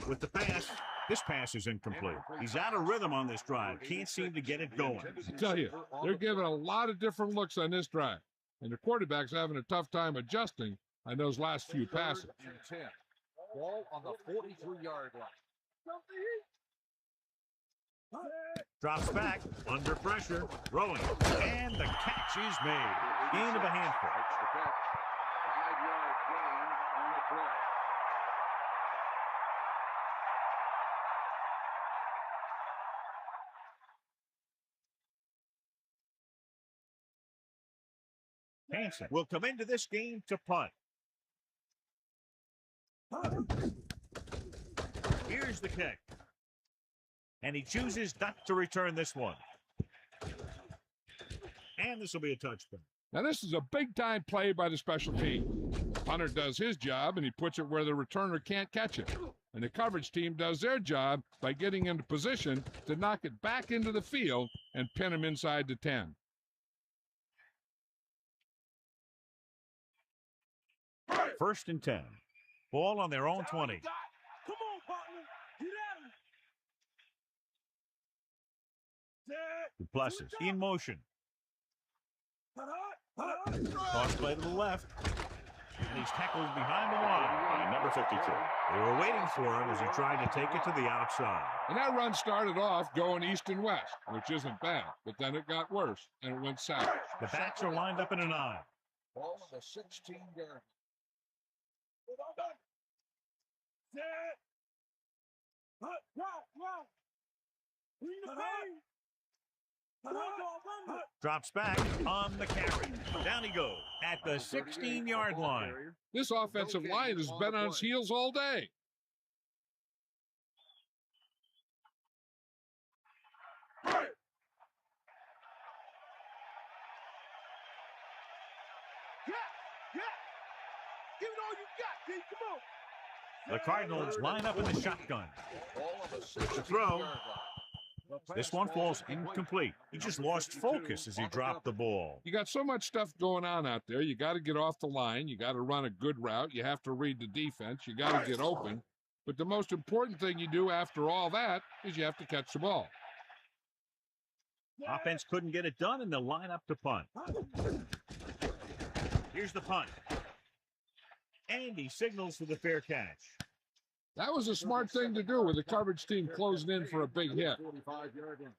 With the pass, this pass is incomplete. He's out of rhythm on this drive. Can't seem to get it going. I tell you, they're giving a lot of different looks on this drive, and the quarterback's having a tough time adjusting on those last few passes. 10. Ball on the 43-yard line. Drops back, under pressure, throwing, and the catch is made. Gain of a handful. 5-yard gain on the play. Hanson will come into this game to punt. Here's the kick. And he chooses not to return this one. And this will be a touchdown. Now, this is a big-time play by the special team. The punter does his job, and he puts it where the returner can't catch it. And the coverage team does their job by getting into position to knock it back into the field and pin him inside the 10. First and 10. Ball on their own 20. Come on, partner. Get at him. Duplessis in motion. Cross play to the left. And he's tackled behind the line by number 52. They were waiting for him as he tried to take it to the outside. And that run started off going east and west, which isn't bad. But then it got worse, and it went south. The backs are lined up in an I. Ball on the 16-yard. Drops back on the carry. Down he goes at the 16-yard line. This offensive line has been on its heels all day. Give it all you got, Pete. Come on. The Cardinals line up in the shotgun. Ball on the It's a throw. 16-yard line. This one falls incomplete. He just lost focus as he dropped the ball. You got so much stuff going on out there. You got to get off the line. You got to run a good route. You have to read the defense. You got to get open. But the most important thing you do after all that is you have to catch the ball. Offense couldn't get it done, and they'll line up to punt. Here's the punt. And he signals for the fair catch. That was a smart thing to do with the coverage team closing in for a big hit. 45-yard line.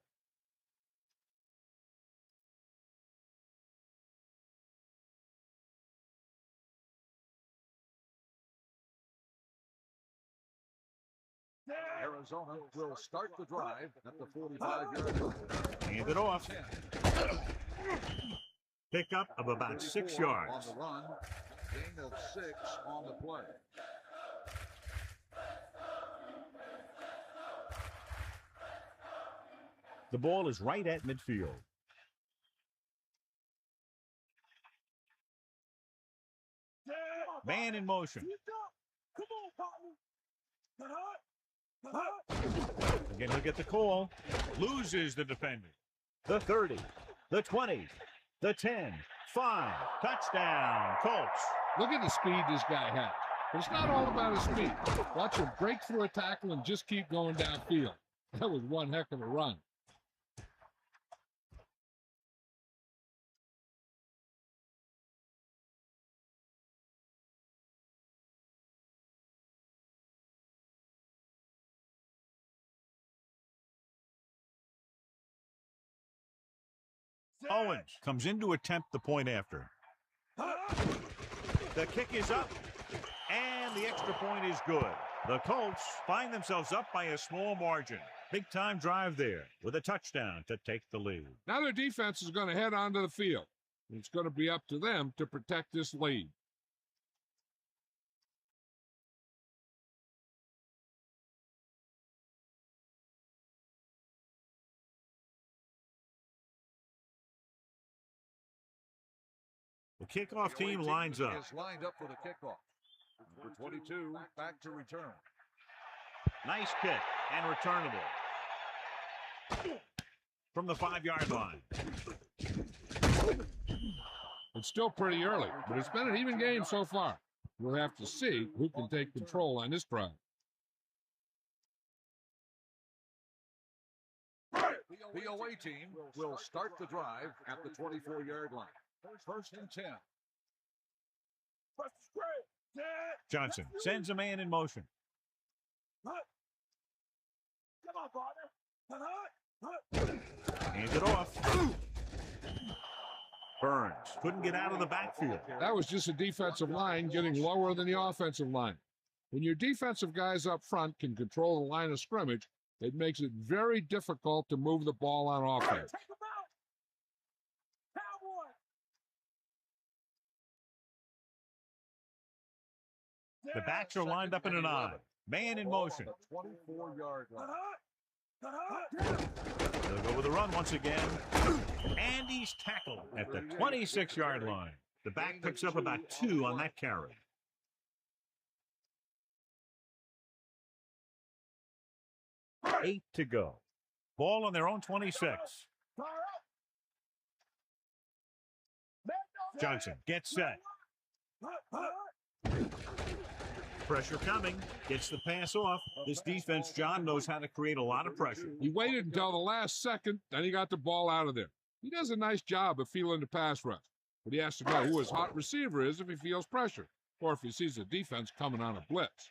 Arizona will start the drive at the 45-yard line. Hand it off. Pickup of about 6 yards. On the run, gain of 6 on the play. The ball is right at midfield. Man in motion. Come on, partner. Again, he'll get the call. Loses the defender. The 30, the 20, the 10, 5. Touchdown, Colts. Look at the speed this guy has. But it's not all about his speed. Watch him break through a tackle and just keep going downfield. That was one heck of a run. Owens comes in to attempt the point after. The kick is up, and the extra point is good. The Colts find themselves up by a small margin. Big-time drive there with a touchdown to take the lead. Now their defense is going to head onto the field. It's going to be up to them to protect this lead. The kickoff team lines up. Is lined up for the kickoff. Number 22, back to return. Nice kick and returnable. From the 5-yard line. It's still pretty early, but it's been an even game so far. We'll have to see who can take control on this drive. The away team will start the drive at the 24-yard line. First and 10. Johnson sends a man in motion. Come on, partner. Hands it off. Burns couldn't get out of the backfield. That was just a defensive line getting lower than the offensive line. When your defensive guys up front can control the line of scrimmage, it makes it very difficult to move the ball on offense. Take him out. Cowboy. The backs are lined up in an eye. Man in motion. 24-yard line. They'll go with a run once again. And he's tackled at the 26-yard line. The back picks up about 2 on that carry. Eight to go. Ball on their own 26. Johnson gets set. Pressure coming. Gets the pass off. This defense, John, knows how to create a lot of pressure. He waited until the last second, then he got the ball out of there. He does a nice job of feeling the pass rush, but he has to know who his hot receiver is if he feels pressure, or if he sees the defense coming on a blitz.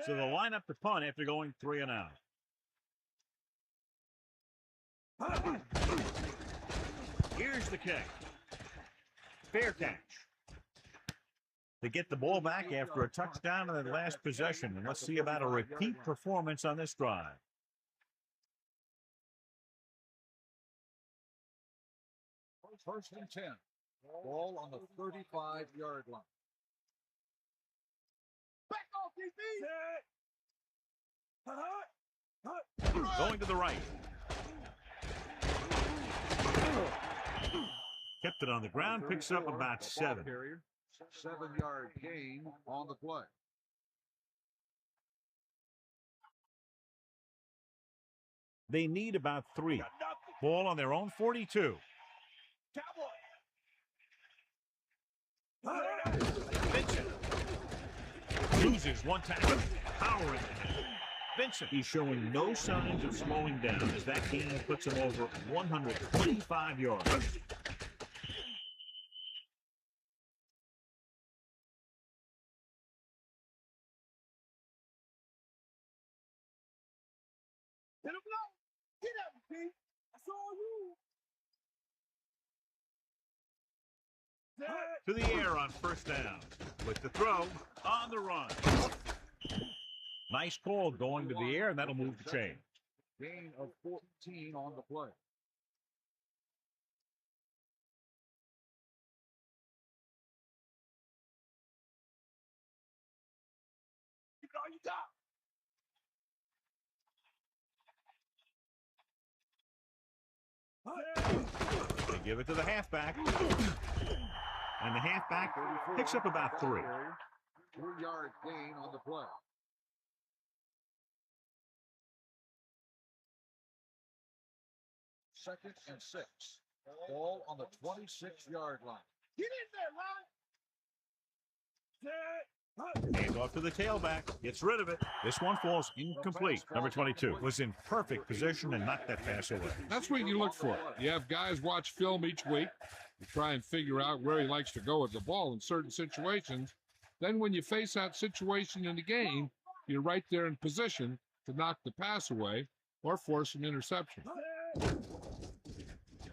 So they'll line up to punt after going 3 and out. Here's the kick. Fair catch. They get the ball back after a touchdown in their last possession. And let's see about a repeat performance on this drive. First and 10. Ball on the 35-yard line. Back off, DB. Going to the right. Kept it on the ground, picks up about 7. 7-yard gain on the play. They need about 3. Ball on their own 42. Vincent loses one tackle. Power in the head. Vincent, he's showing no signs of slowing down as that gain puts him over 125 yards. Get him low. Get up, Pete. I saw you. To the air on first down. With the throw, on the run. Nice call going to the air, and that'll move the chain. Gain of 14 on the play. all you got. They give it to the halfback. And the halfback picks up about 3. 3-yard gain on the play. Second and 6. Ball on the 26-yard line. Get in there, Ron. Hands off to the tailback. Gets rid of it. This one falls incomplete. Number 22 was in perfect position and knocked that pass away. That's what you look for. You have guys watch film each week. You try and figure out where he likes to go with the ball in certain situations. Then when you face that situation in the game, you're right there in position to knock the pass away or force an interception.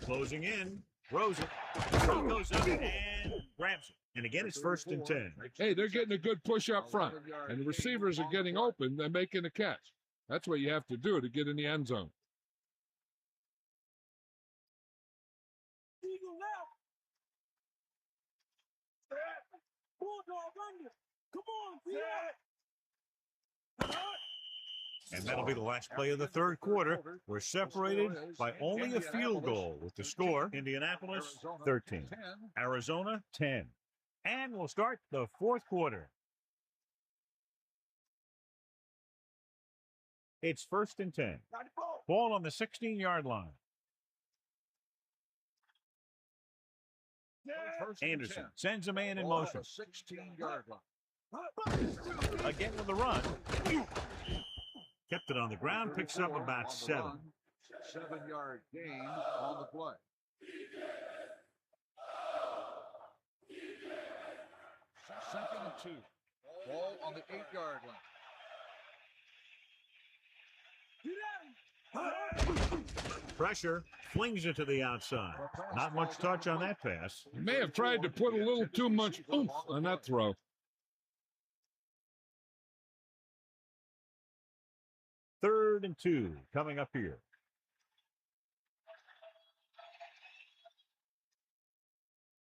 Closing in. Throws it. He goes up and grabs it. And again, it's 1st and 10. Hey, they're getting a good push up front, and the receivers are getting open and making a catch. That's what you have to do to get in the end zone. Eagle left. Bulldog under. Come on, Pierre. And that'll be the last play of the third quarter. We're separated by only a field goal with the score, Indianapolis 13, Arizona 10. And we'll start the fourth quarter. It's 1st and 10. Ball on the 16-yard line. Anderson sends a man in motion. 16-yard line. Again with the run. Kept it on the ground, picks up about 7. 7-yard gain on the play. Second and 2. Ball on the 8-yard line. Pressure, flings it to the outside. Not much touch on that pass. He may have tried to put a little too much oomph on that throw. 3rd and 2 coming up here.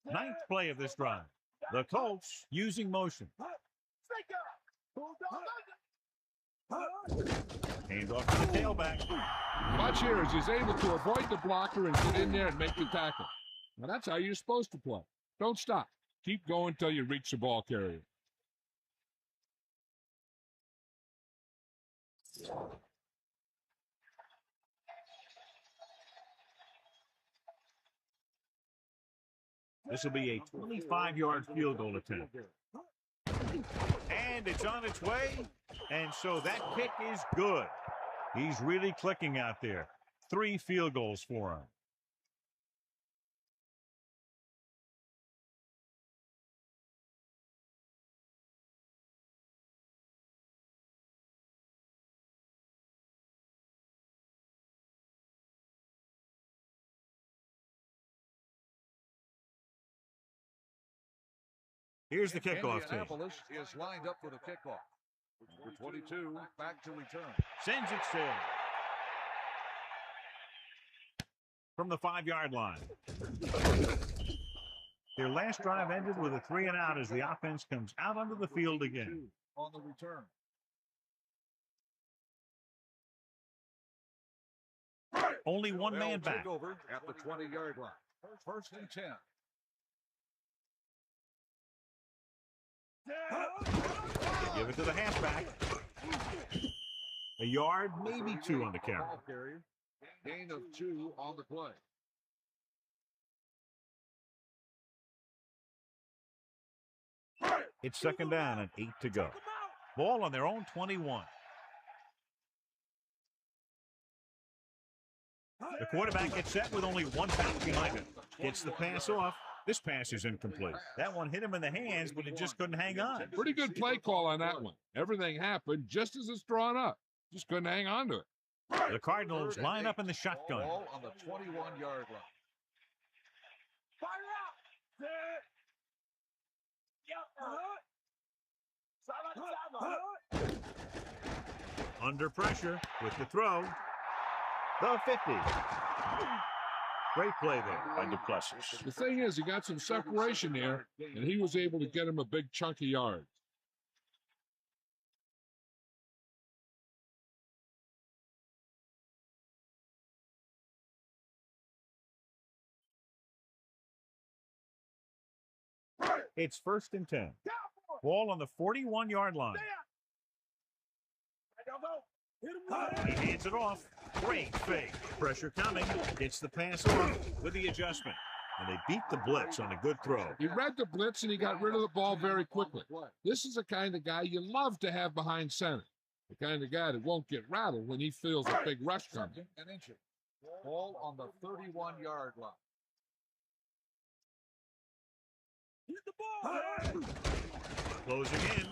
Ninth play of this drive. The Colts using motion. Hands off to the tailback. Watch here as he's able to avoid the blocker and get in there and make the tackle. Now that's how you're supposed to play. Don't stop. Keep going until you reach the ball carrier. This will be a 25-yard field goal attempt. And it's on its way. And so that kick is good. He's really clicking out there. 3 field goals for him. Here's the kickoff team. Indianapolis is lined up for the kickoff. Number 22 back to return. Sends it still. From the 5-yard line. Their last drive ended with a 3-and-out as the offense comes out onto the field again. On the return. Only one man back. Over at the 20-yard line. 1st and 10. They give it to the halfback. A yard, maybe 2 on the carry. Gain of 2 on the play. It's 2nd down and 8 to go. Ball on their own 21. The quarterback gets set with only one back behind him. Gets the pass off. This pass is incomplete. That one hit him in the hands, but it just couldn't hang on. Pretty good play call on that one. Everything happened just as it's drawn up. Just couldn't hang on to it. The Cardinals line up in the shotgun. Ball on the 21-yard line. Fire out! Sideline. Under pressure with the throw. The 50. Great play there by Duplessis. The thing is, he got some separation there, and he was able to get him a big chunk of yards. It's 1st and 10. Ball on the 41-yard line. He hands it off. Great fake. Pressure coming. Gets the pass off with the adjustment. And they beat the blitz on a good throw. He read the blitz and he got rid of the ball very quickly. This is the kind of guy you love to have behind center. The kind of guy that won't get rattled when he feels a big rush coming. An inch. Ball on the 31-yard line. Closing in.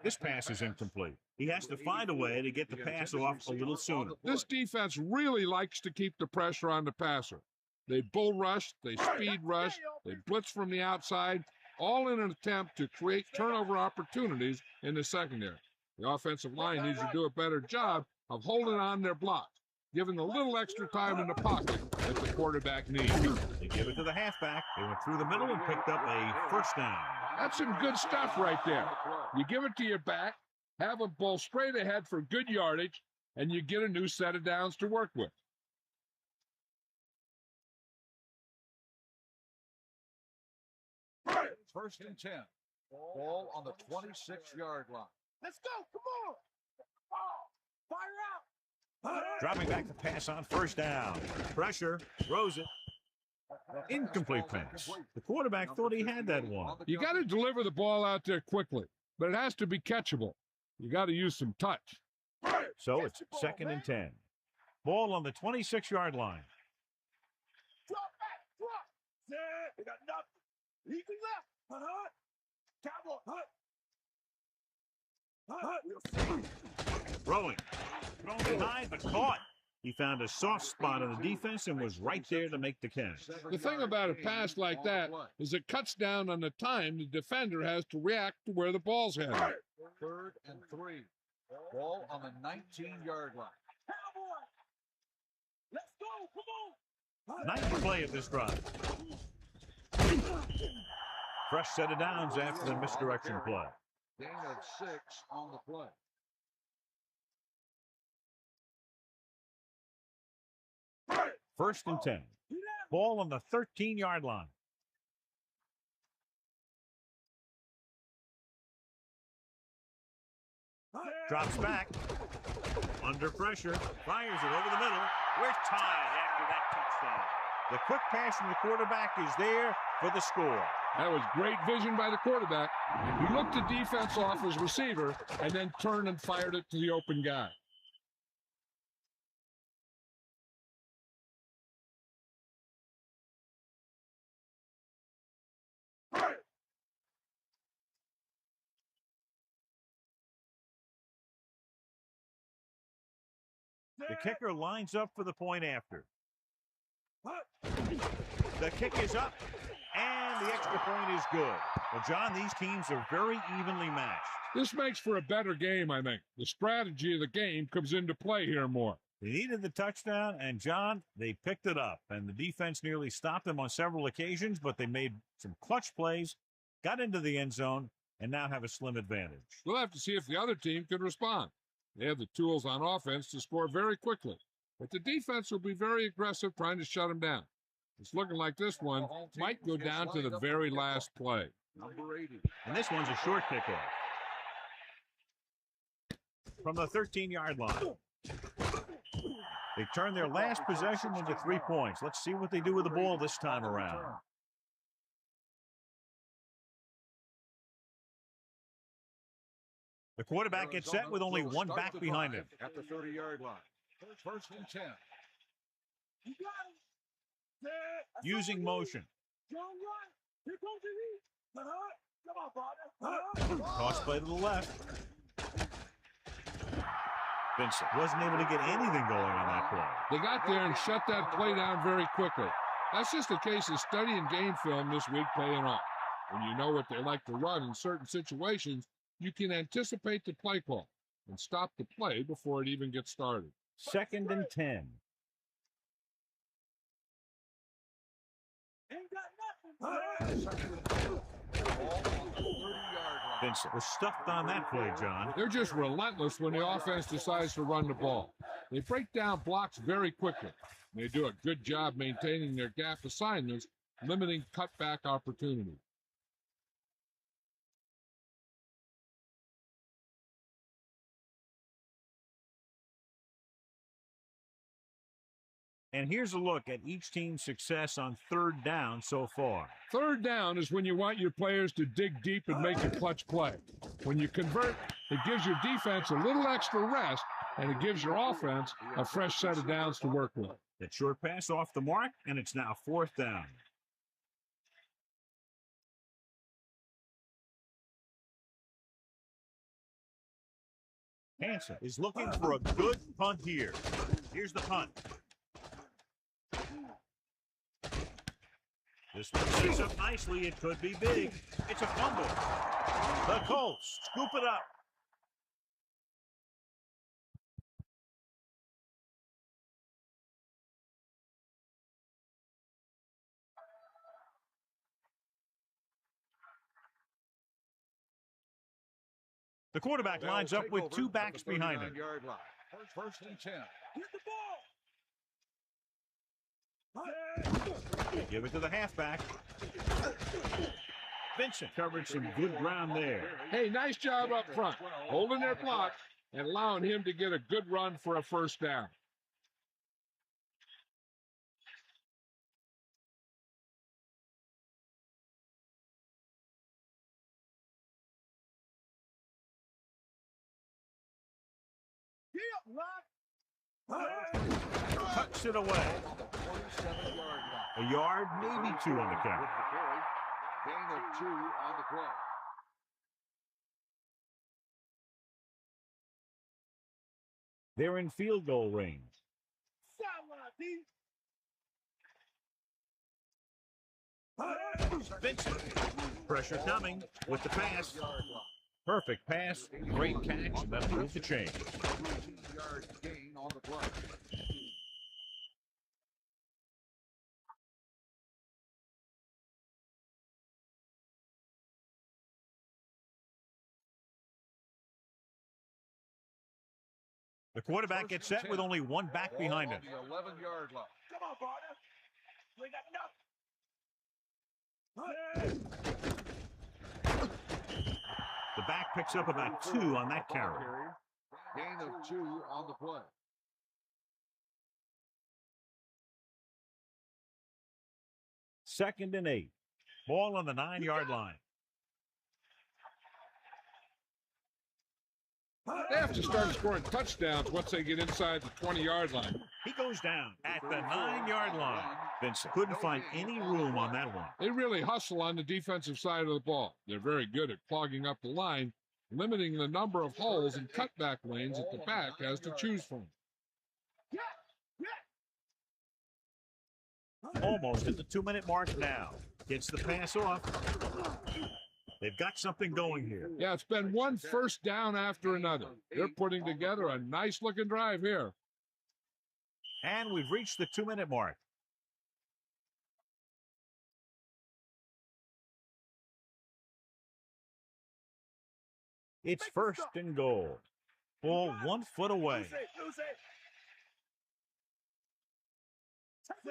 This pass is incomplete. He has to find a way to get the pass off a little sooner. This defense really likes to keep the pressure on the passer. They bull rush, they speed rush, they blitz from the outside, all in an attempt to create turnover opportunities in the secondary. The offensive line needs to do a better job of holding on their blocks, giving a little extra time in the pocket that the quarterback needs. They give it to the halfback. They went through the middle and picked up a 1st down. That's some good stuff right there. You give it to your back, have a ball straight ahead for good yardage, and you get a new set of downs to work with. First and 10. Ball on the 26-yard line. Let's go. Come on. Fire out. Dropping back the pass on 1st down. Pressure. Throws it. Incomplete pass. The quarterback thought he had that one. You got to deliver the ball out there quickly, but it has to be catchable. You got to use some touch. So it's 2nd and 10. Ball on the 26-yard line. Drop back. Drop. They got nothing. Easy left. Cowboy. Throwing. Thrown behind, but caught. He found a soft spot on the defense and was right there to make the catch. The thing about a pass like that is it cuts down on the time the defender has to react to where the ball's headed. 3rd and 3. Ball on the 19-yard line. Cowboy. Let's go. Come on. Ninth play of this drive. Fresh set of downs after the misdirection play. Gain of 6 on the play. First and 10. Ball on the 13-yard line. Drops back. Under pressure. Fires it over the middle. We're tied after that touchdown. The quick pass from the quarterback is there for the score. That was great vision by the quarterback. He looked the defense off his receiver and then turned and fired it to the open guy. The kicker lines up for the point after. The kick is up, and the extra point is good. Well, John, these teams are very evenly matched. This makes for a better game, I think. The strategy of the game comes into play here more. They needed the touchdown, and, John, they picked it up. And the defense nearly stopped them on several occasions, but they made some clutch plays, got into the end zone, and now have a slim advantage. We'll have to see if the other team can respond. They have the tools on offense to score very quickly, but the defense will be very aggressive trying to shut them down. It's looking like this one might go down to the very last play. Number 80. And this one's a short kickoff. From the 13-yard line. They turn their last possession into 3 points. Let's see what they do with the ball this time around. The quarterback gets set with only one back behind him. At the 30-yard line. First and 10. You got him. Using motion. John Ryan. Here comes the heat. Come on, partner. Toss play to the left. Vincent wasn't able to get anything going on that play. They got there and shut that play down very quickly. That's just a case of studying game film this week paying off. When you know what they like to run in certain situations, you can anticipate the play call and stop the play before it even gets started. 2nd and 10. Ain't got nothing. Ball on the 30-yard line. Vincent was stuffed on that play, John. They're just relentless when the offense decides to run the ball. They break down blocks very quickly. They do a good job maintaining their gap assignments, limiting cutback opportunities. And here's a look at each team's success on third down so far. Third down is when you want your players to dig deep and make a clutch play. When you convert, it gives your defense a little extra rest, and it gives your offense a fresh set of downs to work with. That short pass off the mark, and it's now fourth down. Hansen is looking for a good punt here. Here's the punt. This one sets up nicely. It could be big. It's a fumble. The Colts scoop it up. The quarterback lines up with two backs behind him. First and 10. Get the ball. They give it to the halfback. Vincent covered some good ground there. Hey, nice job up front, holding their block and allowing him to get a good run for a first down. Tucks it away. A yard, maybe two on the count. Gain of 2 on the play. They're in field goal range. Vincent, pressure coming with the pass. Perfect pass, great catch, and that'll move the chain. 2-yard gain on the play. The quarterback gets set with only one back behind him. The 11-yard line. Come on, partner. We got enough. The back picks up about 2 on that carry. Gain of 2 on the play. Second and 8. Ball on the 9-yard line. They have to start scoring touchdowns once they get inside the 20-yard line. He goes down at the 9-yard line. Vincent couldn't find any room on that one. They really hustle on the defensive side of the ball. They're very good at clogging up the line, limiting the number of holes and cutback lanes that the back has to choose from. Almost at the 2-minute mark now. Gets the pass off. They've got something going here. Yeah, it's been one first down after another. They're putting together a nice-looking drive here. And we've reached the 2-minute mark. It's first and goal. Ball 1 foot away.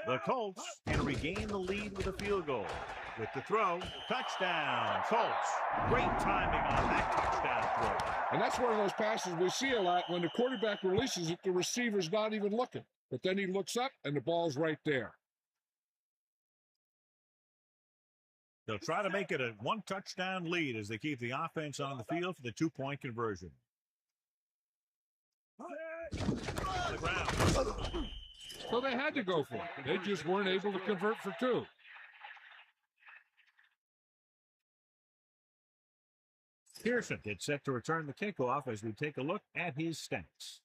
The Colts can regain the lead with a field goal. With the throw, touchdown, Colts. Great timing on that touchdown throw. And that's one of those passes we see a lot. When the quarterback releases it, the receiver's not even looking. But then he looks up, and the ball's right there. They'll try to make it a 1-touchdown lead as they keep the offense on the field for the 2-point conversion. On the ground. So they had to go for it. They just weren't able to convert for 2. Pearson gets set to return the kickoff as we take a look at his stats.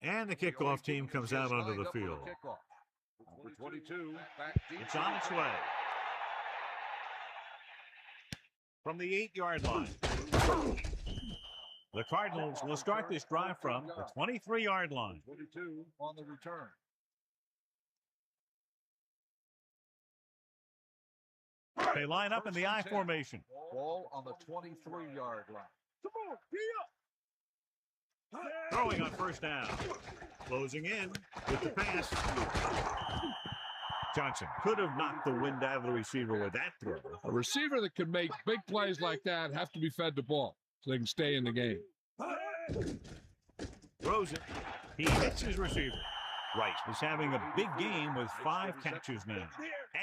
And the kickoff team comes out onto the field. Number 22, back deep. It's on its way. From the 8-yard line. The Cardinals will start this drive from the 23-yard line. 22 on the return. They line up in the I formation. Ball on the 23-yard line. Come on, be up. Throwing on first down. Closing in with the pass. Johnson could have knocked the wind out of the receiver with that throw. A receiver that can make big plays like that have to be fed the ball so they can stay in the game. Throws it. He hits his receiver. Rice is having a big game with 5 catches now.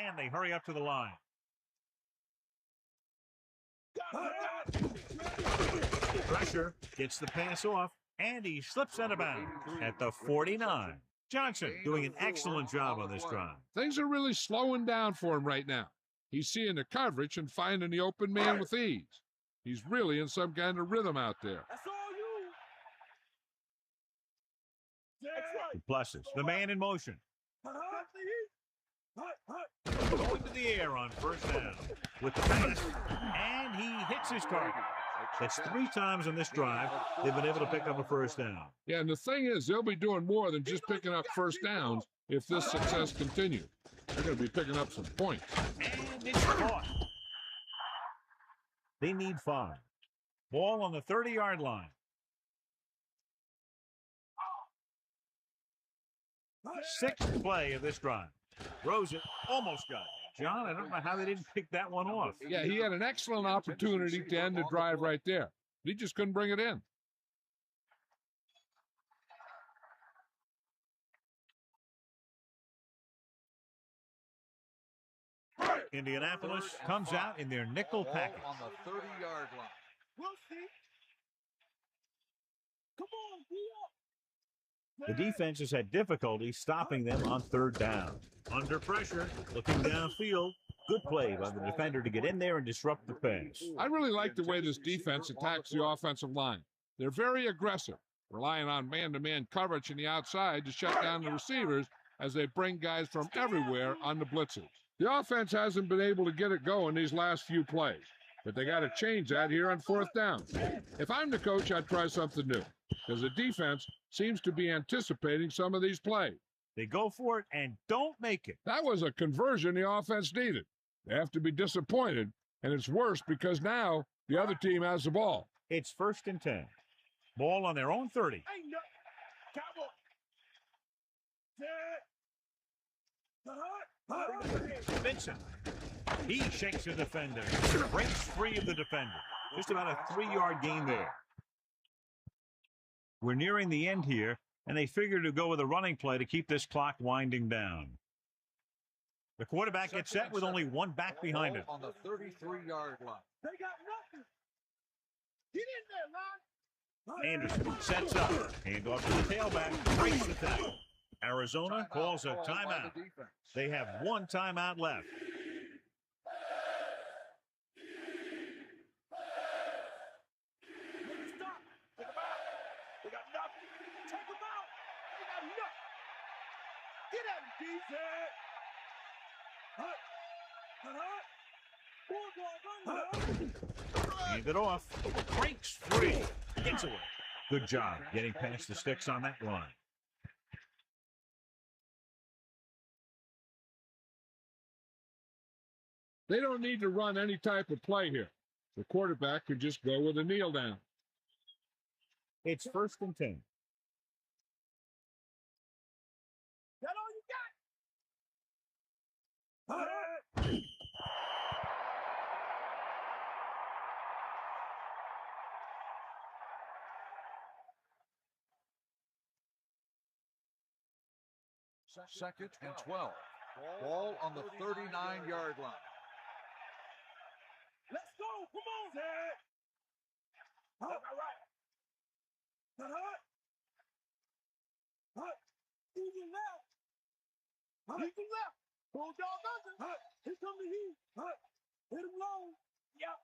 And they hurry up to the line. Pressure gets the pass off, and he slips out of bounds at the 49. Johnson doing an excellent job on this drive. Things are really slowing down for him right now. He's seeing the coverage and finding the open man with ease. He's really in some kind of rhythm out there. That's all you. Pluses, the man in motion. Going to the air on first down with the pass, and he hits his target. That's 3 times in this drive they've been able to pick up a first down. Yeah, and the thing is, they'll be doing more than just picking up first downs if this success continues. They're going to be picking up some points. And it's caught. They need 5. Ball on the 30-yard line. Sixth play of this drive. Throws it, almost got it. John, I don't know how they didn't pick that one off. Yeah, he had an excellent opportunity to end the drive right there. He just couldn't bring it in. Indianapolis comes out in their nickel package. On the 30-yard line. We'll see. Come on, be up. The defense has had difficulty stopping them on third down. Under pressure, looking downfield. Good play by the defender to get in there and disrupt the pass. I really like the way this defense attacks the offensive line. They're very aggressive, relying on man-to-man coverage in the outside to shut down the receivers as they bring guys from everywhere on the blitzes. The offense hasn't been able to get it going these last few plays, but they got to change that here on fourth down. If I'm the coach, I'd try something new, because the defense seems to be anticipating some of these plays. They go for it and don't make it. That was a conversion the offense needed. They have to be disappointed, and it's worse because now the other team has the ball. It's 1st and 10. Ball on their own 30. Ain't no. Cowboy. Vincent. He shakes the defender. Breaks free of the defender. Just about a 3-yard gain there. We're nearing the end here, and they figure to go with a running play to keep this clock winding down. The quarterback gets set with only 1 back behind him. On the 33-yard line. They got nothing. Get in there, man. Anderson sets up. Handoff to the tailback. Breaks the tackle. Arizona calls a timeout. They have 1 timeout left. Stop. Take them out. They got nothing. Take them out. They got nothing. Get at him, defense. Hand it off. Breaks free. Gets away. Good job getting past the sticks on that line. They don't need to run any type of play here. The quarterback could just go with a kneel down. It's 1st and 10. That all you got? Second and 12. Ball on the 39-yard line. Let's go. Come on, Zed. All right. Easy left. Easy left. Bulldog under. Here come the heat. Hit him low. Yep.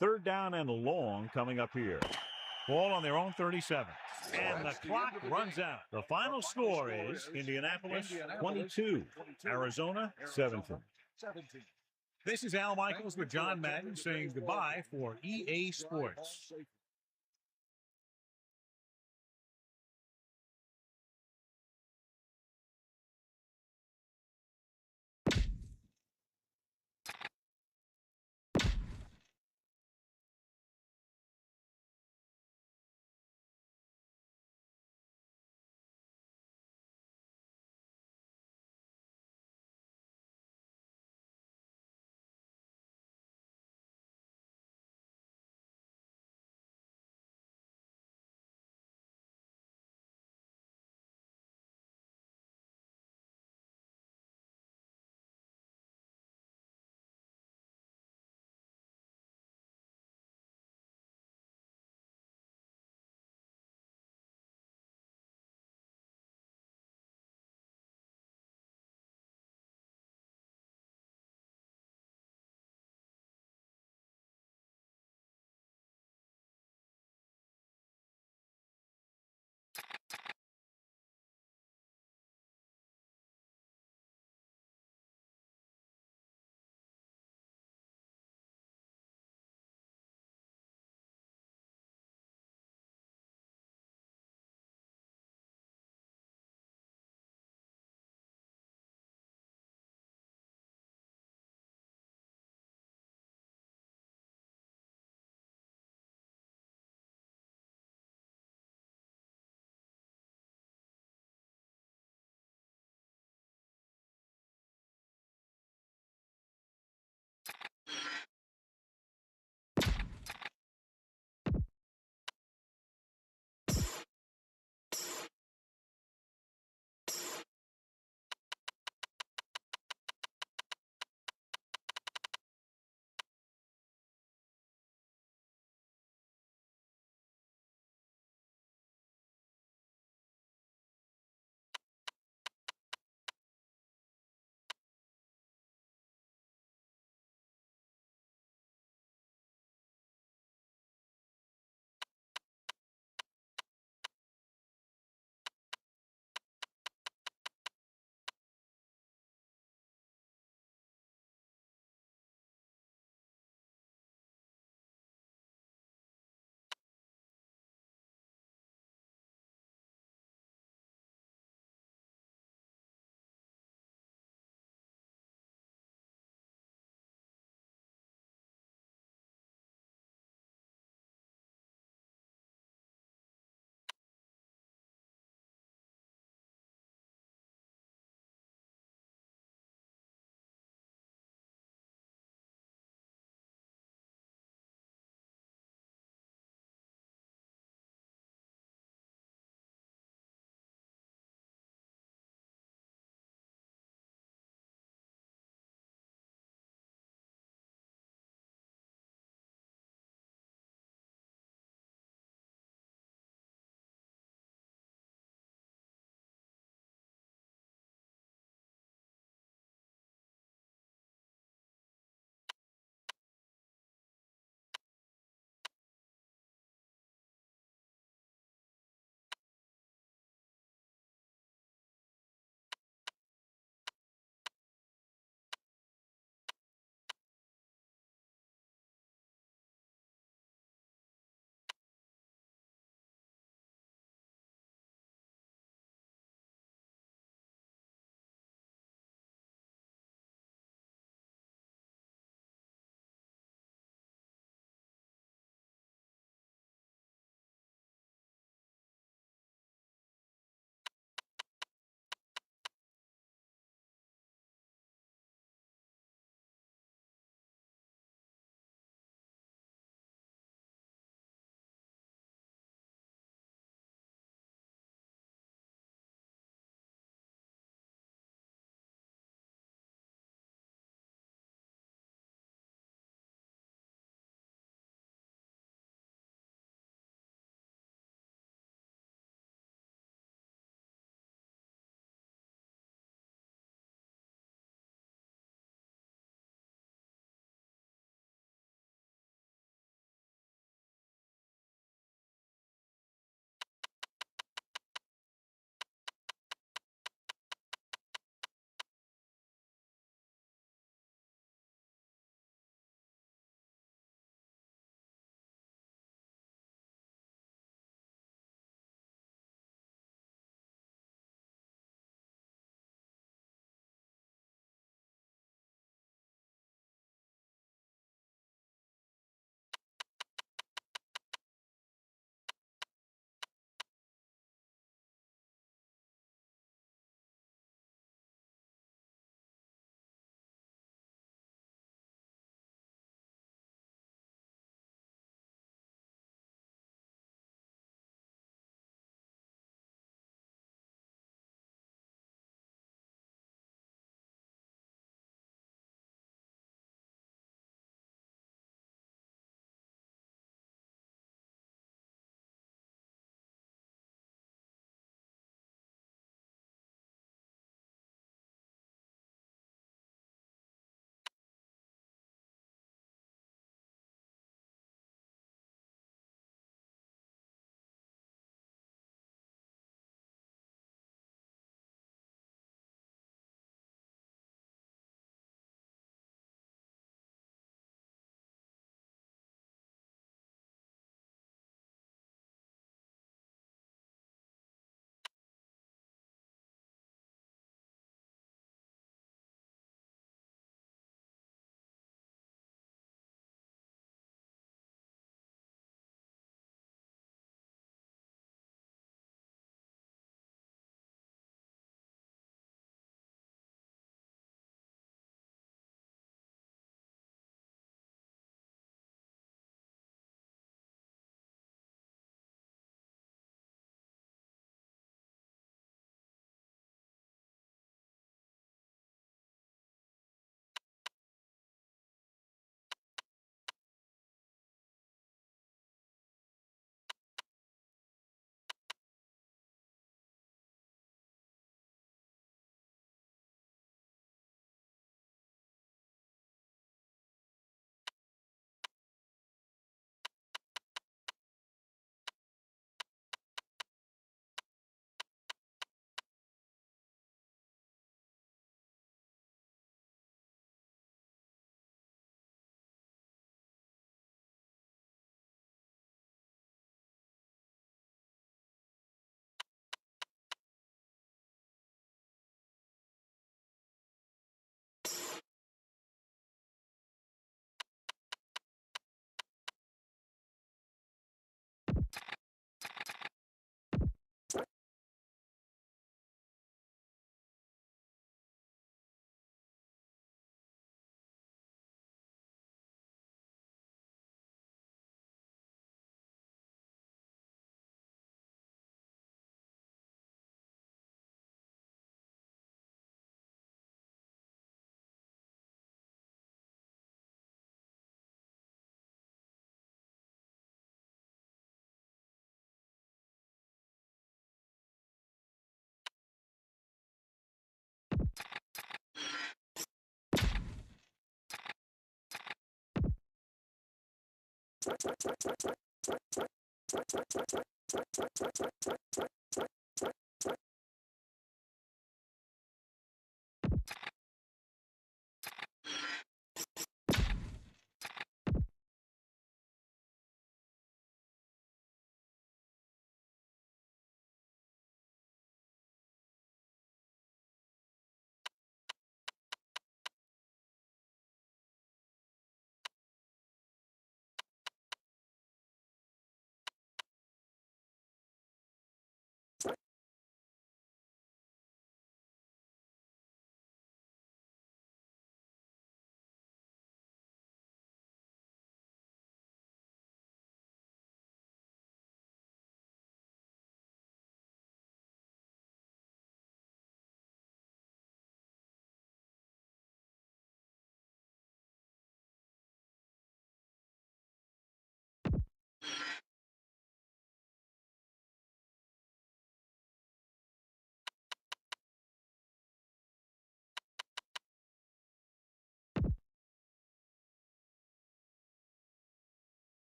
Third down and long coming up here. Ball on their own 37. And the clock runs out. The final score is Indianapolis 22, Arizona 17. This is Al Michaels with John Madden saying goodbye for EA Sports.